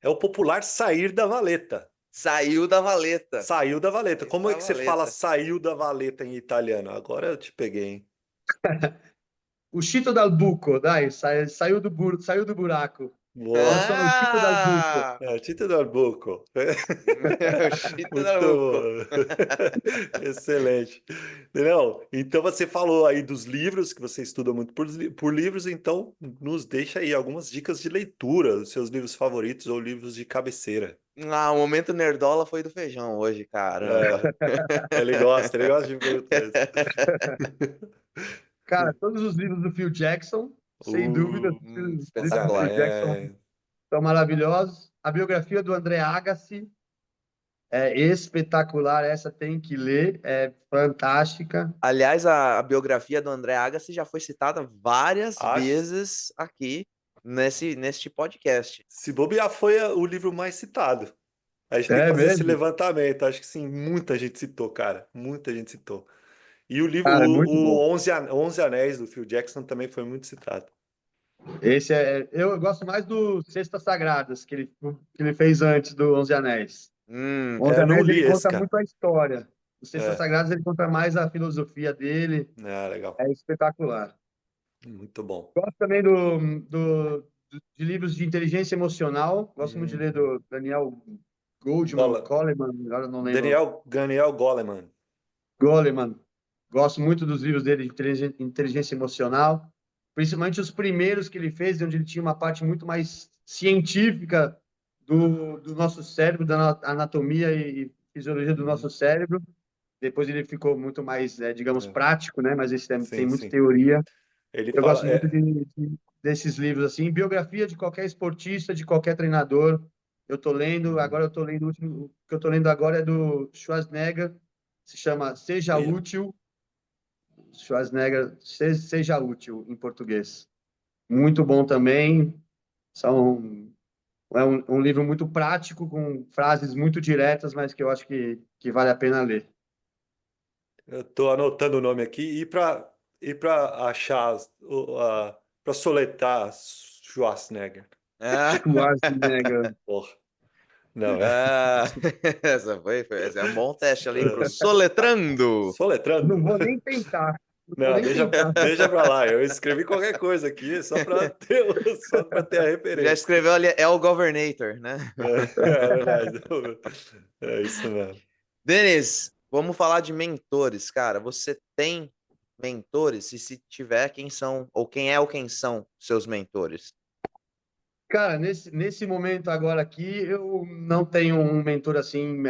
É o popular sair da valeta. Saiu da valeta. Saiu da valeta. Saiu Como é da que você fala valeta. saiu da valeta em italiano? Agora eu te peguei, hein? Uscito dal buco, dai, saiu do buraco. Boa. Sono uscito dal buco. Ah! É, Tito do Arbuco. O Chito Muito Naruco. bom. Excelente. Não, então você falou aí dos livros, que você estuda muito por livros, então nos deixa aí algumas dicas de leitura, dos seus livros favoritos ou livros de cabeceira. Ah, o momento nerdola foi do Feijão hoje, caramba. Ele gosta de me perguntar isso. Cara, todos os livros do Phil Jackson, sem dúvida, os livros do Espetacular. Phil Jackson são maravilhosos. A biografia do André Agassi é espetacular, essa tem que ler, é fantástica. Aliás, a biografia do André Agassi já foi citada várias Acho, vezes aqui neste podcast. se bobear, foi o livro mais citado. A gente tem que É fazer esse mesmo? levantamento. Acho que sim, muita gente citou, cara. Muita gente citou. E o livro, Cara, é muito bom. o 11 Anéis do Phil Jackson também foi muito citado. Esse eu gosto mais do Cestas Sagradas, que ele fez antes do Onze Anéis. O Onze Eu não Anéis, li ele esse, conta cara. muito a história. O Cestas É, Sagradas, ele conta mais a filosofia dele. legal. É espetacular. Muito bom. Gosto também de livros de inteligência emocional. Gosto muito de ler Hum, do Daniel Goleman, Gola- Coleman, agora eu não lembro. Daniel Goleman. Goleman. Gosto muito dos livros dele de inteligência emocional, principalmente os primeiros que ele fez, onde ele tinha uma parte muito mais científica do nosso cérebro, da anatomia e fisiologia do Uhum. nosso cérebro. Depois ele ficou muito mais, digamos, É, prático, né? Mas esse tem sim, muita sim. teoria. Ele Eu fala. gosto muito desses livros assim, biografia de qualquer esportista, de qualquer treinador. Eu estou lendo, Uhum. agora eu estou lendo, o último que eu estou lendo agora é do Schwarzenegger, se chama Seja Aí, ó. Útil. Schwarzenegger, Seja Útil em português. Muito bom também. É um livro muito prático, com frases muito diretas, mas que eu acho que vale a pena ler. Eu tô anotando o nome aqui e para achar para soletrar Schwarzenegger. Ah, Schwarzenegger. Porra. Não, ah, esse é um bom teste ali pro é, Soletrando. Não soletrando. vou nem tentar. Não vou Não, nem tentar. deixa pra lá. Eu escrevi qualquer coisa aqui só para ter a Já referência. escreveu ali, é o Governator, né? É verdade. É isso mesmo. Denis, vamos falar de mentores, cara. Você tem mentores? E se tiver, quem são, ou quem é ou quem são seus mentores? Cara, nesse momento agora aqui, eu não tenho um mentor assim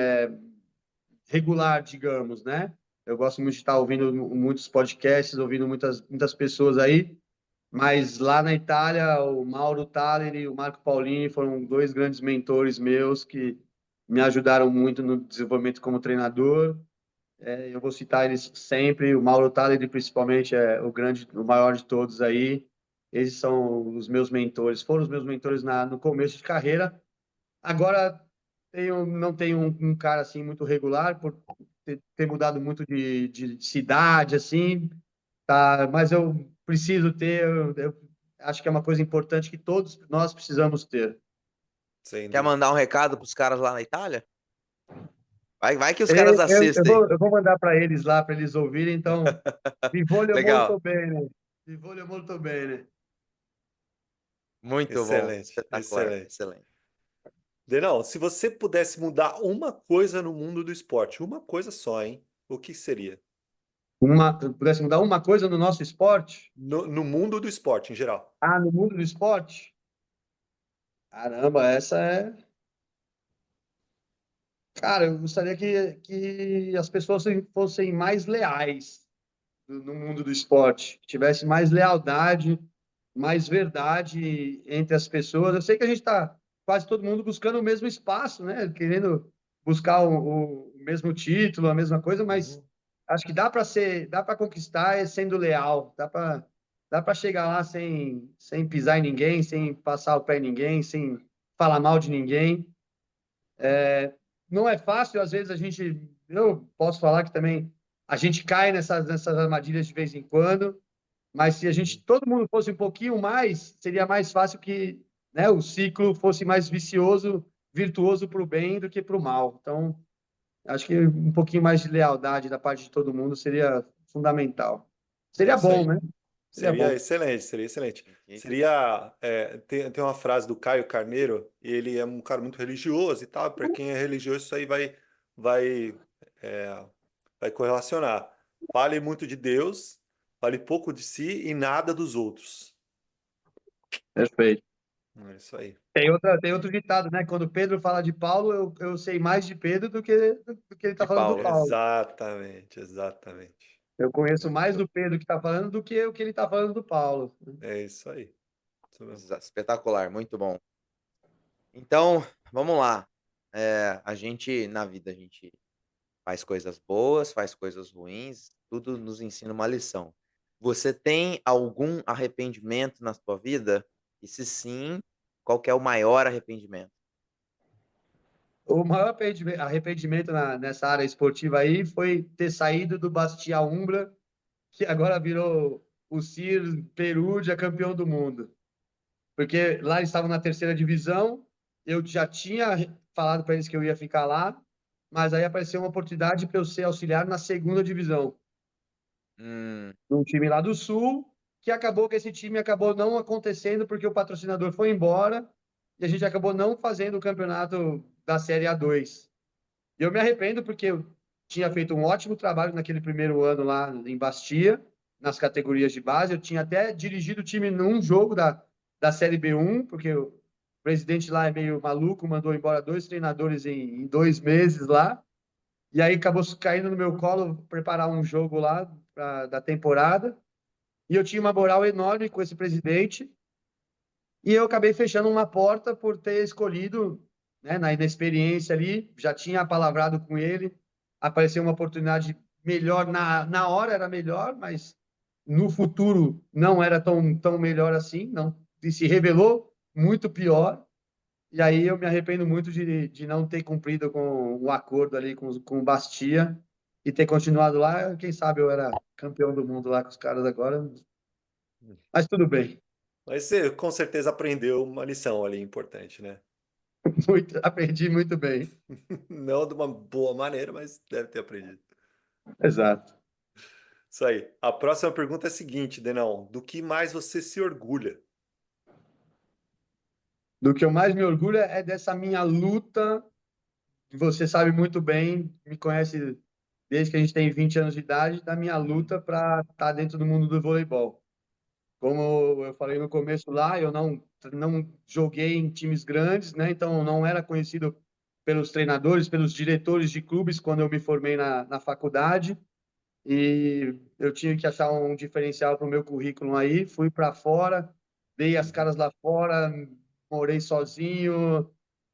regular, digamos, né? Eu gosto muito de estar ouvindo muitos podcasts, ouvindo muitas pessoas aí, mas lá na Itália, o Mauro Thaler e o Marco Paulini foram dois grandes mentores meus que me ajudaram muito no desenvolvimento como treinador. Eu vou citar eles sempre. O Mauro Thaler, principalmente, é o maior de todos aí. Eles são os meus mentores, foram os meus mentores no começo de carreira. Agora não tenho um cara assim muito regular por ter mudado muito de cidade assim, tá? Mas eu preciso ter. Eu acho que é uma coisa importante que todos nós precisamos ter. Sem Quer dúvida. mandar um recado pros caras lá na Itália? Vai que os Eu, caras eu assistem. vou, eu vou mandar para eles lá para eles ouvirem. Então, vi voglio Legal. molto bene. Vi voglio molto bene. Muito bom. Excelente, Espetacular. excelente. Excelente. Denão, se você pudesse mudar uma coisa no mundo do esporte, uma coisa só, hein? O que seria? Pudesse mudar uma coisa no nosso esporte? No mundo do esporte, em geral. Ah, no mundo do esporte? Caramba, essa é. Cara, eu gostaria que as pessoas fossem mais leais no mundo do esporte, que tivesse mais lealdade, mais verdade entre as pessoas. Eu sei que a gente está quase todo mundo buscando o mesmo espaço, né? Querendo buscar o mesmo título, a mesma coisa, mas Uhum. acho que dá para conquistar sendo leal, dá para chegar lá sem pisar em ninguém, sem passar o pé em ninguém, sem falar mal de ninguém. Não é fácil, às vezes eu posso falar que também a gente cai nessas armadilhas de vez em quando, mas se todo mundo fosse um pouquinho mais, seria mais fácil que, né, o ciclo fosse mais virtuoso para o bem do que para o mal. Então, acho que um pouquinho mais de lealdade da parte de todo mundo seria fundamental. É Seria isso bom, aí. né? Seria Seria bom. excelente, seria excelente. Ok. Tem uma frase do Caio Carneiro, e ele é um cara muito religioso e tal. Para quem é religioso, isso aí vai, é, vai correlacionar. Fale muito de Deus, fale pouco de si e nada dos outros. Perfeito. É isso aí. Tem outro ditado, né? Quando Pedro fala de Paulo, eu sei mais de Pedro do que ele está De falando do Paulo. Paulo. Exatamente, exatamente. Eu conheço mais Muito, do Pedro que está falando do que o que ele está falando do Paulo. é isso aí. Isso mesmo. Espetacular, muito bom. Então, vamos lá. Na vida, a gente faz coisas boas, faz coisas ruins, tudo nos ensina uma lição. Você tem algum arrependimento na sua vida? E se sim, qual que é o maior arrependimento? O maior arrependimento nessa área esportiva aí foi ter saído do Bastia Umbra, que agora virou o CIR Perugia campeão do mundo. Porque lá eles estavam na terceira divisão, eu já tinha falado para eles que eu ia ficar lá, mas aí apareceu uma oportunidade para eu ser auxiliar na segunda divisão, Hum, num time lá do Sul, que acabou que esse time acabou não acontecendo porque o patrocinador foi embora e a gente acabou não fazendo o campeonato da Série A2. E eu me arrependo porque eu tinha feito um ótimo trabalho naquele primeiro ano lá em Bastia, nas categorias de base. Eu tinha até dirigido o time num jogo da Série B1, porque o presidente lá é meio maluco, mandou embora dois treinadores em 2 meses lá. E aí acabou caindo no meu colo preparar um jogo lá da temporada. E eu tinha uma moral enorme com esse presidente. E eu acabei fechando uma porta por ter escolhido, né, na inexperiência ali, já tinha palavrado com ele, apareceu uma oportunidade melhor, na hora era melhor, mas no futuro não era tão melhor assim, não, e se revelou muito pior. E aí eu me arrependo muito de não ter cumprido com o acordo ali com o Bastia e ter continuado lá. Quem sabe eu era campeão do mundo lá com os caras agora, mas tudo bem. Mas você com certeza aprendeu uma lição ali importante, né? Aprendi muito bem. Não de uma boa maneira, mas deve ter aprendido. Exato. Isso aí. A próxima pergunta é a seguinte, Denão. Do que mais você se orgulha? Do que eu mais me orgulho é dessa minha luta. Você sabe muito bem, me conhece desde que a gente tem 20 anos de idade, da minha luta para estar dentro do mundo do voleibol. Como eu falei no começo lá, eu não joguei em times grandes, né? Então não era conhecido pelos treinadores, pelos diretores de clubes quando eu me formei na faculdade. E eu tinha que achar um diferencial para o meu currículo aí. Fui para fora, dei as Uhum. caras lá fora, morei sozinho,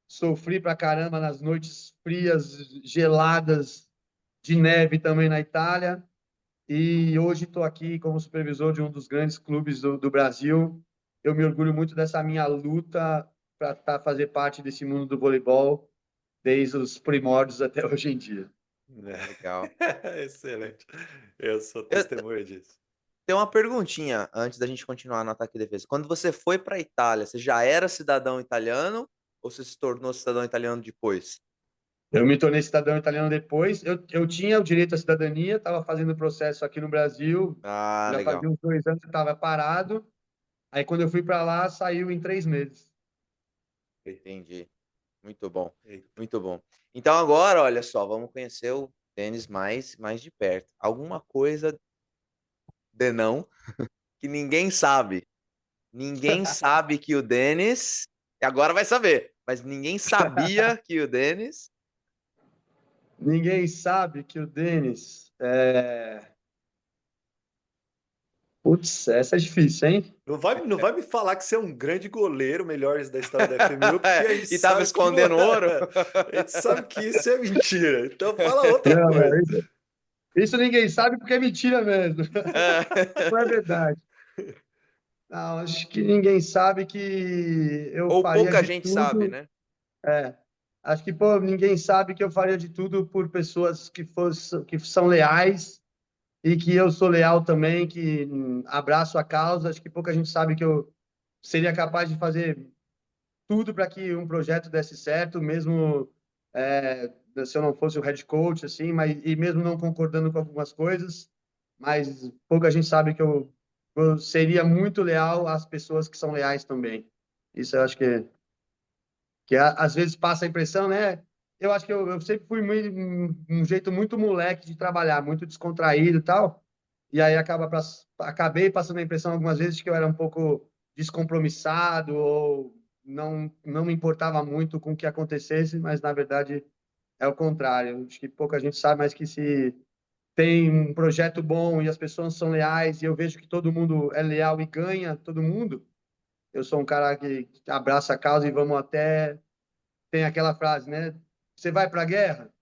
sofri pra caramba nas noites frias, geladas, de neve também na Itália. E hoje estou aqui como supervisor de um dos grandes clubes do Brasil. Eu me orgulho muito dessa minha luta para fazer parte desse mundo do voleibol, desde os primórdios até hoje em dia. Legal. Excelente. Eu sou Eu testemunha disso. tenho uma perguntinha antes da gente continuar no ataque e defesa. Quando você foi para a Itália, você já era cidadão italiano ou você se tornou cidadão italiano depois? Eu me tornei cidadão italiano depois. Eu tinha o direito à cidadania, estava fazendo o processo aqui no Brasil, Ah, já legal. fazia uns 2 anos que estava parado. Aí, quando eu fui para lá, saiu em 3 meses. Entendi. Muito bom. Eita. Muito bom. Então agora, olha só, vamos conhecer o Denis mais de perto. Alguma coisa, Denão, que ninguém sabe. Ninguém sabe que o Denis. Agora vai saber. Mas ninguém sabia que o Denis. Ninguém sabe que o Denis. Putz, essa é difícil, hein? Não vai me falar que você é um grande goleiro, melhores da história da FMU, porque a gente E tava sabe que não escondendo ouro. é. A gente sabe que isso é mentira. Então fala outra Não, coisa. não, isso ninguém sabe porque é mentira mesmo. Não é verdade. Não, acho que ninguém sabe que eu Ou faria pouca de gente sabe, tudo. né? É, acho que pô, ninguém sabe que eu faria de tudo por pessoas que são leais e que eu sou leal também, que abraço a causa. Acho que pouca gente sabe que eu seria capaz de fazer tudo para que um projeto desse certo, mesmo se eu não fosse o head coach, assim, mas e mesmo não concordando com algumas coisas, mas pouca gente sabe que eu seria muito leal às pessoas que são leais também. Isso eu acho que às vezes passa a impressão, né? Eu acho que eu sempre fui um jeito muito moleque de trabalhar, muito descontraído e tal. E aí acabei passando a impressão algumas vezes de que eu era um pouco descompromissado ou não me importava muito com o que acontecesse, mas na verdade é o contrário. Acho que pouca gente sabe, mas que se tem um projeto bom e as pessoas são leais e eu vejo que todo mundo é leal e ganha todo mundo, eu sou um cara que abraça a causa e vamos até tem aquela frase, né? Você vai para a guerra?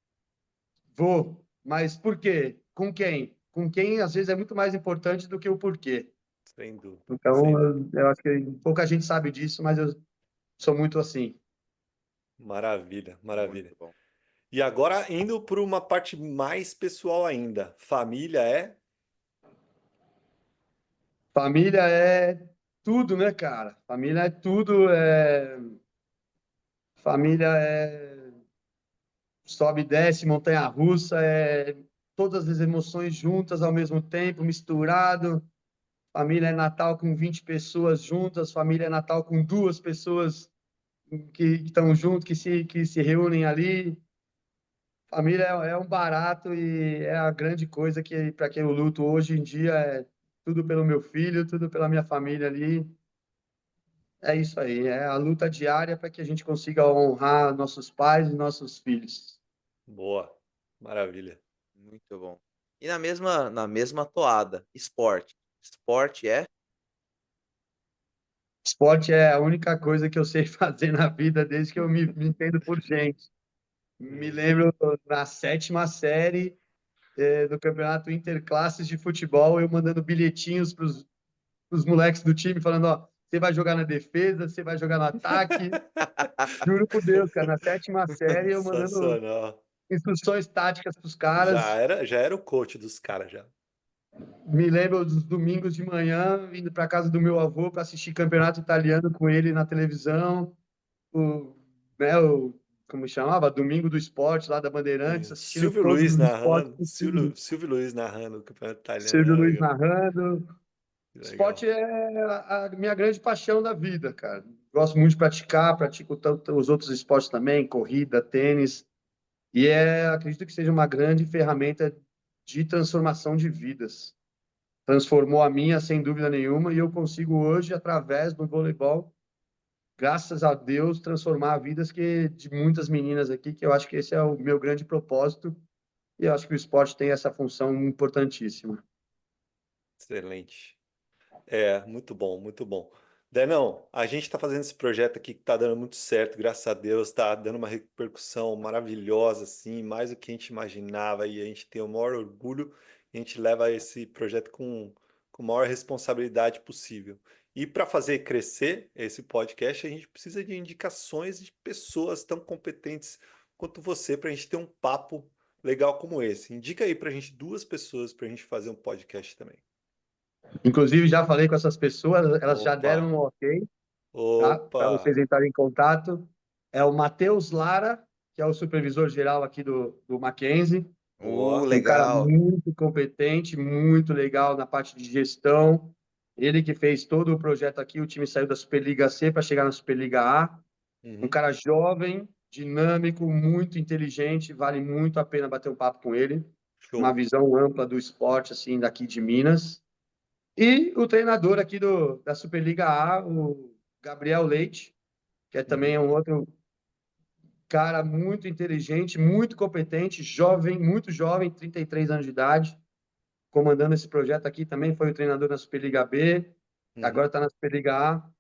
Vou. Mas por quê? Com quem? Com quem, às vezes, é muito mais importante do que o porquê. Sem dúvida. Então, Sem dúvida. eu acho que pouca gente sabe disso, mas eu sou muito assim. Maravilha, maravilha. Muito bom. E agora, indo para uma parte mais pessoal ainda. Família é. Família é tudo, né, cara? Família é tudo. Família é sobe e desce, montanha-russa, é todas as emoções juntas ao mesmo tempo, misturado. Família é Natal com 20 pessoas juntas, família é Natal com 2 pessoas que estão juntos, que se reúnem ali. Família é um barato e é a grande coisa que para quem eu luto hoje em dia é tudo pelo meu filho, tudo pela minha família ali. É isso aí, é a luta diária para que a gente consiga honrar nossos pais e nossos filhos. Boa. Maravilha. Muito bom. E na mesma toada, esporte. Esporte é? Esporte é a única coisa que eu sei fazer na vida desde que eu me entendo por gente. Me Hum. lembro na sétima série do campeonato interclasses de futebol, eu mandando bilhetinhos para os moleques do time, falando, ó, você vai jogar na defesa, você vai jogar no ataque. Juro por Deus, cara, na sétima série eu mandando Sensacional. instruções táticas para os Já caras. era, já era o coach dos caras já. Me lembro dos domingos de manhã, indo para casa do meu avô para assistir campeonato italiano com ele na televisão. O, né, como chamava? Domingo do Esporte, lá da Bandeirantes, assistindo Silvio todos Luiz os esportes narrando, possíveis. Silvio Luiz narrando o campeonato italiano, Silvio era Luiz legal. narrando. Que Esporte legal. é a minha grande paixão da vida, cara. Gosto muito de praticar, pratico tanto os outros esportes também, corrida, tênis, e acredito que seja uma grande ferramenta de transformação de vidas. Transformou a minha, sem dúvida nenhuma, e eu consigo hoje, através do voleibol, graças a Deus, transformar vidas de muitas meninas aqui, que eu acho que esse é o meu grande propósito, e eu acho que o esporte tem essa função importantíssima. Excelente. Muito bom, muito bom. Denão, a gente está fazendo esse projeto aqui que está dando muito certo, graças a Deus, está dando uma repercussão maravilhosa, assim, mais do que a gente imaginava, e a gente tem o maior orgulho, e a gente leva esse projeto com a maior responsabilidade possível. E para fazer crescer esse podcast, a gente precisa de indicações de pessoas tão competentes quanto você, para a gente ter um papo legal como esse. Indica aí para a gente 2 pessoas para a gente fazer um podcast também. Inclusive, já falei com essas pessoas, elas já Opa, deram um ok, tá? opa. Para vocês entrarem em contato. É o Matheus Lara, que é o supervisor geral aqui do Mackenzie, Boa. um cara Legal. muito competente, muito legal na parte de gestão. Ele que fez todo o projeto aqui, o time saiu da Superliga C para chegar na Superliga A. Um Uhum. cara jovem, dinâmico, muito inteligente, vale muito a pena bater um papo com ele. Uma Show. visão ampla do esporte, assim, daqui de Minas. E o treinador aqui da Superliga A, o Gabriel Leite, que é também Uhum. um outro cara muito inteligente, muito competente, jovem, muito jovem, 33 anos de idade, comandando esse projeto aqui. Também foi o treinador na Superliga B, Uhum. agora está na Superliga A.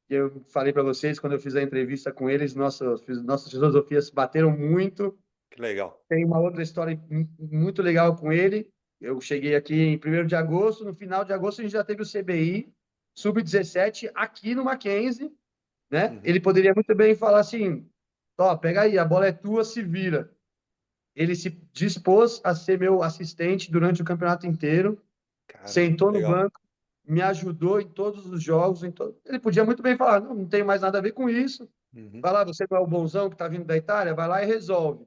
E eu falei para vocês, quando eu fiz a entrevista com eles, nossas filosofias bateram muito. Que legal. Tem uma outra história muito legal com ele. Eu cheguei aqui em 1º de agosto, no final de agosto a gente já teve o CBI Sub-17 aqui no Mackenzie, né? Uhum. Ele poderia muito bem falar assim: ó, pega aí, a bola é tua, se vira. Ele se dispôs a ser meu assistente durante o campeonato inteiro, Caramba, que sentou no legal. banco, me ajudou em todos os jogos. Ele podia muito bem falar: não tenho mais nada a ver com isso. Uhum. Vai lá, você não é o bonzão que está vindo da Itália? Vai lá e resolve.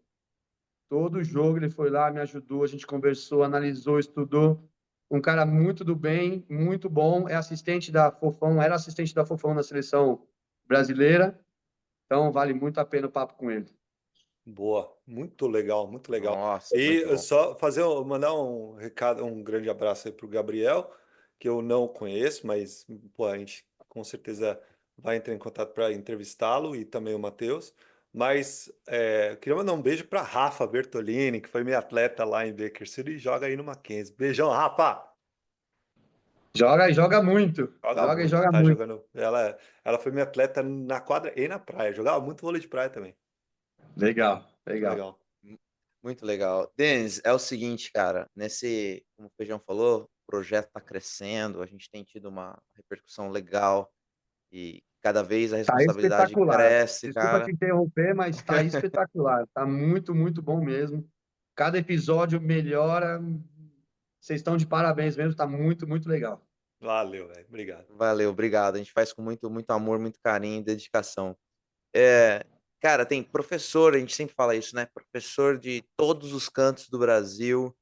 Todo jogo ele foi lá, me ajudou, a gente conversou, analisou, estudou. Um cara muito do bem, muito bom, é assistente da Fofão, era assistente da Fofão na seleção brasileira, então vale muito a pena o papo com ele. Boa. Muito legal, muito legal. Nossa, E muito bom. só mandar um recado, um grande abraço aí pro Gabriel, que eu não conheço, mas pô, a gente com certeza vai entrar em contato para entrevistá-lo e também o Matheus. Mas eu queria mandar um beijo para Rafa Bertolini, que foi minha atleta lá em Bakersfield e joga aí no Mackenzie. Beijão, Rafa! Joga e joga muito. Joga Joga e muito, joga tá muito. jogando. Ela foi minha atleta na quadra e na praia. Jogava muito vôlei de praia também. Legal, Muito legal. legal. Muito legal. Denis, é o seguinte, cara, como o Feijão falou, o projeto está crescendo, a gente tem tido uma repercussão legal e cada vez a Tá responsabilidade espetacular. cresce, Desculpa te cara. interromper, mas tá espetacular. Tá muito, muito bom mesmo. Cada episódio melhora. Vocês estão de parabéns mesmo, tá muito, muito legal. Valeu, velho. Obrigado. Valeu, obrigado. A gente faz com muito, muito amor, muito carinho e dedicação. É, cara, tem professor, a gente sempre fala isso, né? Professor de todos os cantos do Brasil,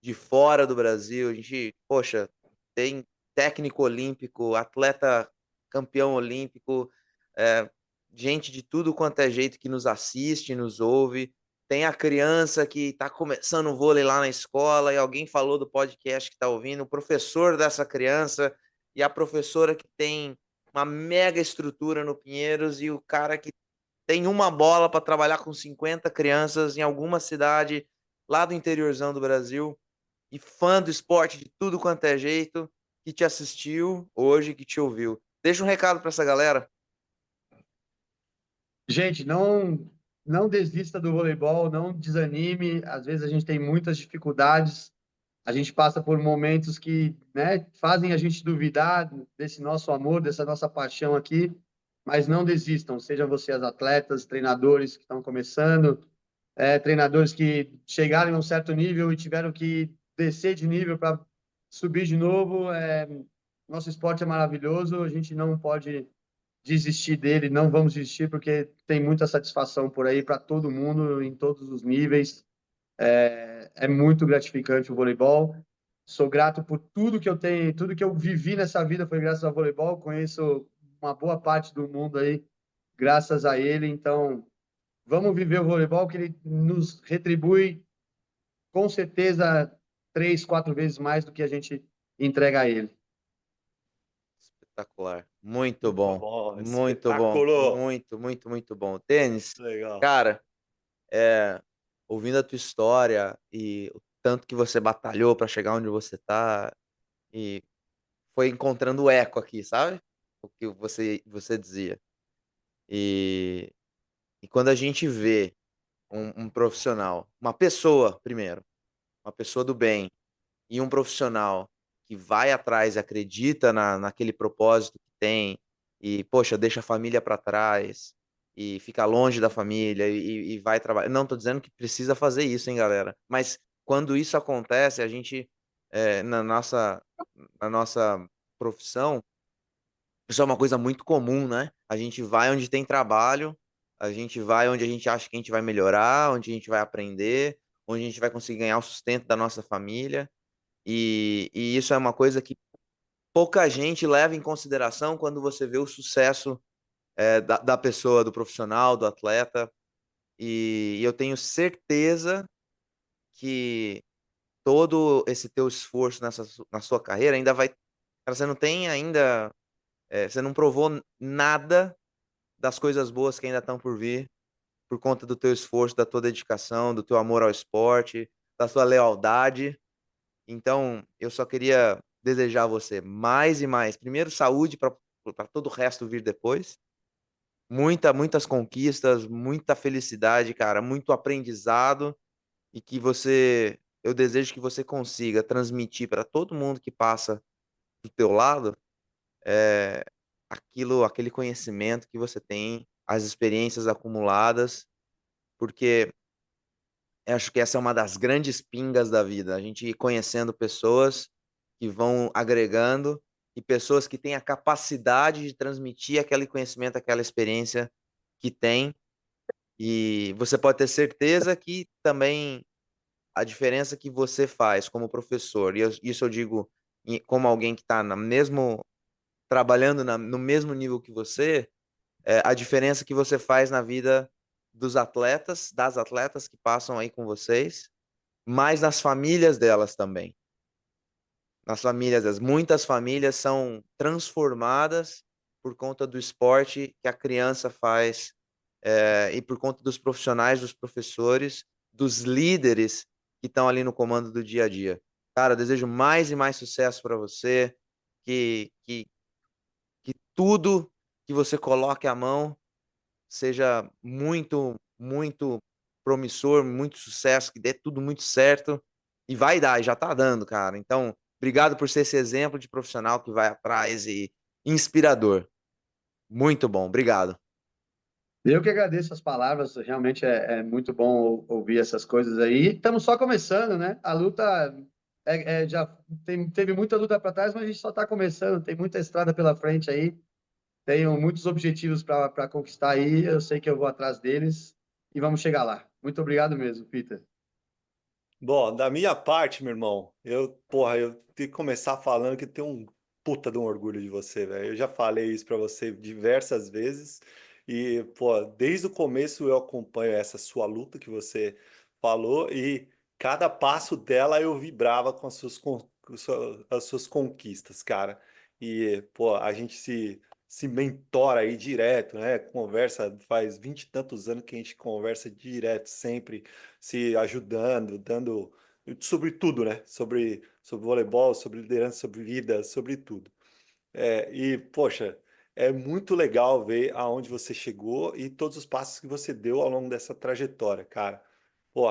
de fora do Brasil. A gente, poxa, tem técnico olímpico, atleta campeão olímpico, é, gente de tudo quanto é jeito que nos assiste, nos ouve. Tem a criança que está começando o vôlei lá na escola e alguém falou do podcast que está ouvindo, o professor dessa criança e a professora que tem uma mega estrutura no Pinheiros e o cara que tem uma bola para trabalhar com 50 crianças em alguma cidade lá do interiorzão do Brasil e fã do esporte de tudo quanto é jeito, que te assistiu hoje, que te ouviu. Deixa um recado para essa galera. Gente, não desista do voleibol, não desanime. Às vezes a gente tem muitas dificuldades, a gente passa por momentos que, né, fazem a gente duvidar desse nosso amor, dessa nossa paixão aqui, mas não desistam. Sejam vocês atletas, treinadores que estão começando, treinadores que chegaram a um certo nível e tiveram que descer de nível para subir de novo. Nosso esporte é maravilhoso, a gente não pode desistir dele, não vamos desistir, porque tem muita satisfação por aí para todo mundo, em todos os níveis. É muito gratificante o voleibol. Sou grato por tudo que eu tenho, tudo que eu vivi nessa vida foi graças ao voleibol. Conheço uma boa parte do mundo aí graças a ele. Então, vamos viver o voleibol, que ele nos retribui com certeza 3, 4 vezes mais do que a gente entrega a ele. Espetacular. Muito Muito bom. bom, Muito bom. espetáculo. Muito, muito, muito bom. Tênis, Legal. cara, ouvindo a tua história e o tanto que você batalhou para chegar onde você tá e foi encontrando eco aqui, sabe? O que você dizia. E, e quando a gente vê um profissional, uma pessoa, primeiro, uma pessoa do bem e um profissional que vai atrás e acredita naquele propósito que tem e, poxa, deixa a família para trás e fica longe da família e vai trabalhar. Não tô dizendo que precisa fazer isso, hein, galera. Mas quando isso acontece, a gente, na nossa profissão, isso é uma coisa muito comum, né? A gente vai onde tem trabalho, a gente vai onde a gente acha que a gente vai melhorar, onde a gente vai aprender, onde a gente vai conseguir ganhar o sustento da nossa família. E isso é uma coisa que pouca gente leva em consideração quando você vê o sucesso da pessoa, do profissional, do atleta. E eu tenho certeza que todo esse teu esforço na sua carreira ainda vai. Cara, você não tem ainda. Você não provou nada das coisas boas que ainda estão por vir, por conta do teu esforço, da tua dedicação, do teu amor ao esporte, da sua lealdade. Então, eu só queria desejar a você mais e mais, primeiro saúde para todo o resto vir depois. Muitas conquistas, muita felicidade, cara, muito aprendizado e que eu desejo que você consiga transmitir para todo mundo que passa do teu lado, eh, aquele conhecimento que você tem, as experiências acumuladas, porque eu acho que essa é uma das grandes pingas da vida, a gente ir conhecendo pessoas que vão agregando e pessoas que têm a capacidade de transmitir aquele conhecimento, aquela experiência que tem. E você pode ter certeza que também a diferença que você faz como professor, isso eu digo como alguém que está trabalhando no mesmo nível que você, a diferença que você faz na vida dos atletas, das atletas que passam aí com vocês, mas nas famílias delas também. Nas famílias, muitas famílias são transformadas por conta do esporte que a criança faz, e por conta dos profissionais, dos professores, dos líderes que estão ali no comando do dia a dia. Cara, desejo mais e mais sucesso para você, que tudo que você coloque a mão seja muito, muito promissor, muito sucesso, que dê tudo muito certo. E vai dar, e já tá dando, cara. Então, obrigado por ser esse exemplo de profissional que vai atrás e inspirador. Muito bom, obrigado. Eu que agradeço as palavras, realmente é muito bom ouvir essas coisas aí. Estamos só começando, né? A luta já teve muita luta para trás, mas a gente só está começando, tem muita estrada pela frente aí. Tenho muitos objetivos para conquistar aí, eu sei que eu vou atrás deles e vamos chegar lá. Muito obrigado mesmo, Peter. Bom, da minha parte, meu irmão, eu tenho que começar falando que tenho um puta de um orgulho de você, velho. Eu já falei isso pra você diversas vezes e, pô, desde o começo eu acompanho essa sua luta que você falou e cada passo dela eu vibrava com as suas conquistas, cara. E, pô, a gente se mentora aí direto, né? Conversa, faz 20 e tantos anos que a gente conversa direto, sempre se ajudando, dando sobre tudo, né? Sobre voleibol, sobre liderança, sobre vida, sobre tudo. E, poxa, é muito legal ver aonde você chegou e todos os passos que você deu ao longo dessa trajetória, cara. Pô,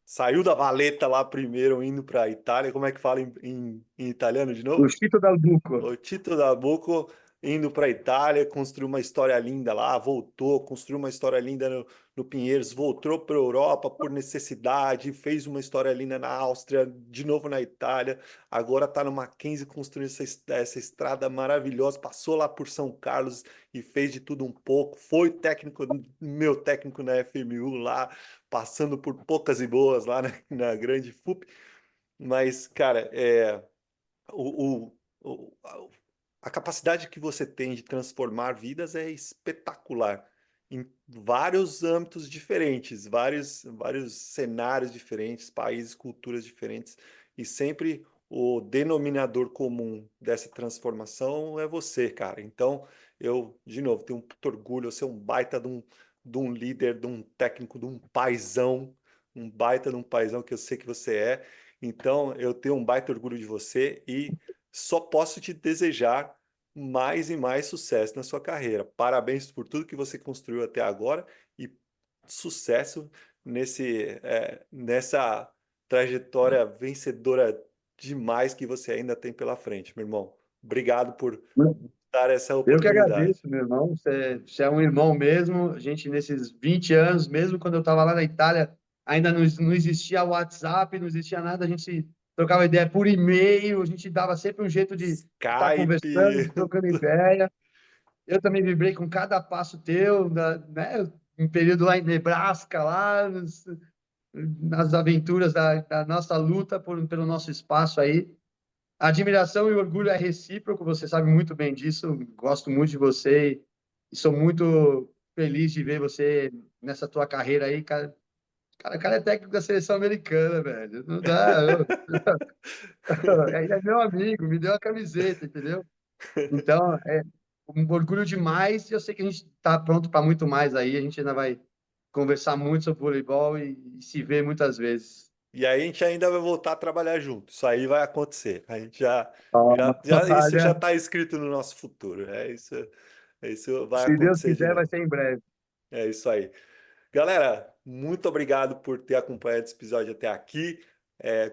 saiu da valeta lá primeiro, indo para Itália. Como é que fala em italiano de O novo? Chito Dalbuco. O Tito da Buco, indo para a Itália, construiu uma história linda lá, voltou, construiu uma história linda no Pinheiros, voltou para a Europa por necessidade, fez uma história linda na Áustria, de novo na Itália, agora está no Mackenzie construindo essa estrada maravilhosa, passou lá por São Carlos e fez de tudo um pouco, foi meu técnico na FMU lá, passando por poucas e boas lá na grande FUP, mas, cara, o, o, a capacidade que você tem de transformar vidas é espetacular em vários âmbitos diferentes, vários cenários diferentes, países, culturas diferentes, e sempre o denominador comum dessa transformação é você, cara. Então, eu, de novo, tenho um puto orgulho, você é um baita de um líder, de um técnico, de um paizão, um baita de um paizão que eu sei que você é. Então, eu tenho um baita orgulho de você e só posso te desejar mais e mais sucesso na sua carreira. Parabéns por tudo que você construiu até agora e sucesso nessa trajetória vencedora demais que você ainda tem pela frente, meu irmão. Obrigado por dar essa Eu que oportunidade. agradeço, meu irmão. Você é um irmão mesmo. A gente, nesses 20 anos, mesmo quando eu estava lá na Itália, ainda não existia WhatsApp, não existia nada. A gente trocava ideia por e-mail, a gente dava sempre um jeito de estar conversando, Skype. trocando ideia. Eu também vibrei com cada passo teu, né? Um período lá em Nebraska, lá nas aventuras da nossa luta pelo nosso espaço aí. A admiração e o orgulho é recíproco, você sabe muito bem disso. Gosto muito de você e sou muito feliz de ver você nessa tua carreira aí, cara. Cara é técnico da seleção americana, velho. Não dá. Ele é meu amigo, me deu a camiseta, entendeu? Então, é um orgulho demais e eu sei que a gente está pronto para muito mais aí. A gente ainda vai conversar muito sobre voleibol e se ver muitas vezes. E aí a gente ainda vai voltar a trabalhar junto. Isso aí vai acontecer. A gente isso já Olha, está escrito no nosso futuro. Isso vai se Deus acontecer de quiser, vai novo. ser em breve. É isso aí. Galera, muito obrigado por ter acompanhado esse episódio até aqui.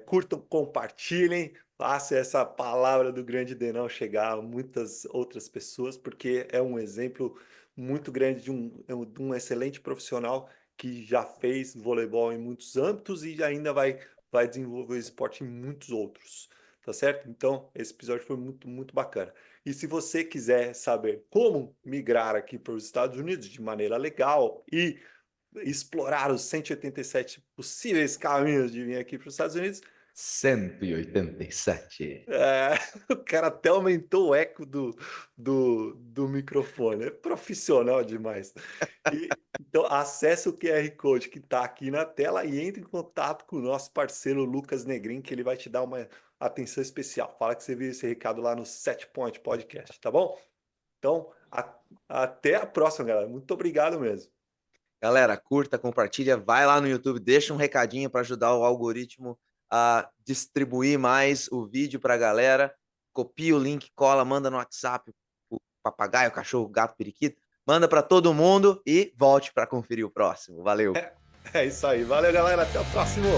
Curtam, compartilhem, façam essa palavra do grande Denão chegar a muitas outras pessoas, porque é um exemplo muito grande de um excelente profissional que já fez voleibol em muitos âmbitos e ainda vai desenvolver o esporte em muitos outros. Tá certo? Então, esse episódio foi muito, muito bacana. E se você quiser saber como migrar aqui para os Estados Unidos de maneira legal e explorar os 187 possíveis caminhos de vir aqui para os Estados Unidos. 187. O cara até aumentou o eco do microfone. É profissional demais. Então, acesse o QR Code que está aqui na tela e entre em contato com o nosso parceiro Lucas Negrin, que ele vai te dar uma atenção especial. Fala que você viu esse recado lá no Set Point Podcast, tá bom? Então, até a próxima, galera. Muito obrigado mesmo. Galera, curta, compartilha, vai lá no YouTube, deixa um recadinho para ajudar o algoritmo a distribuir mais o vídeo para a galera. Copia o link, cola, manda no WhatsApp, o papagaio, o cachorro, o gato, o periquito. Manda para todo mundo e volte para conferir o próximo. Valeu! É isso aí. Valeu, galera. Até o próximo.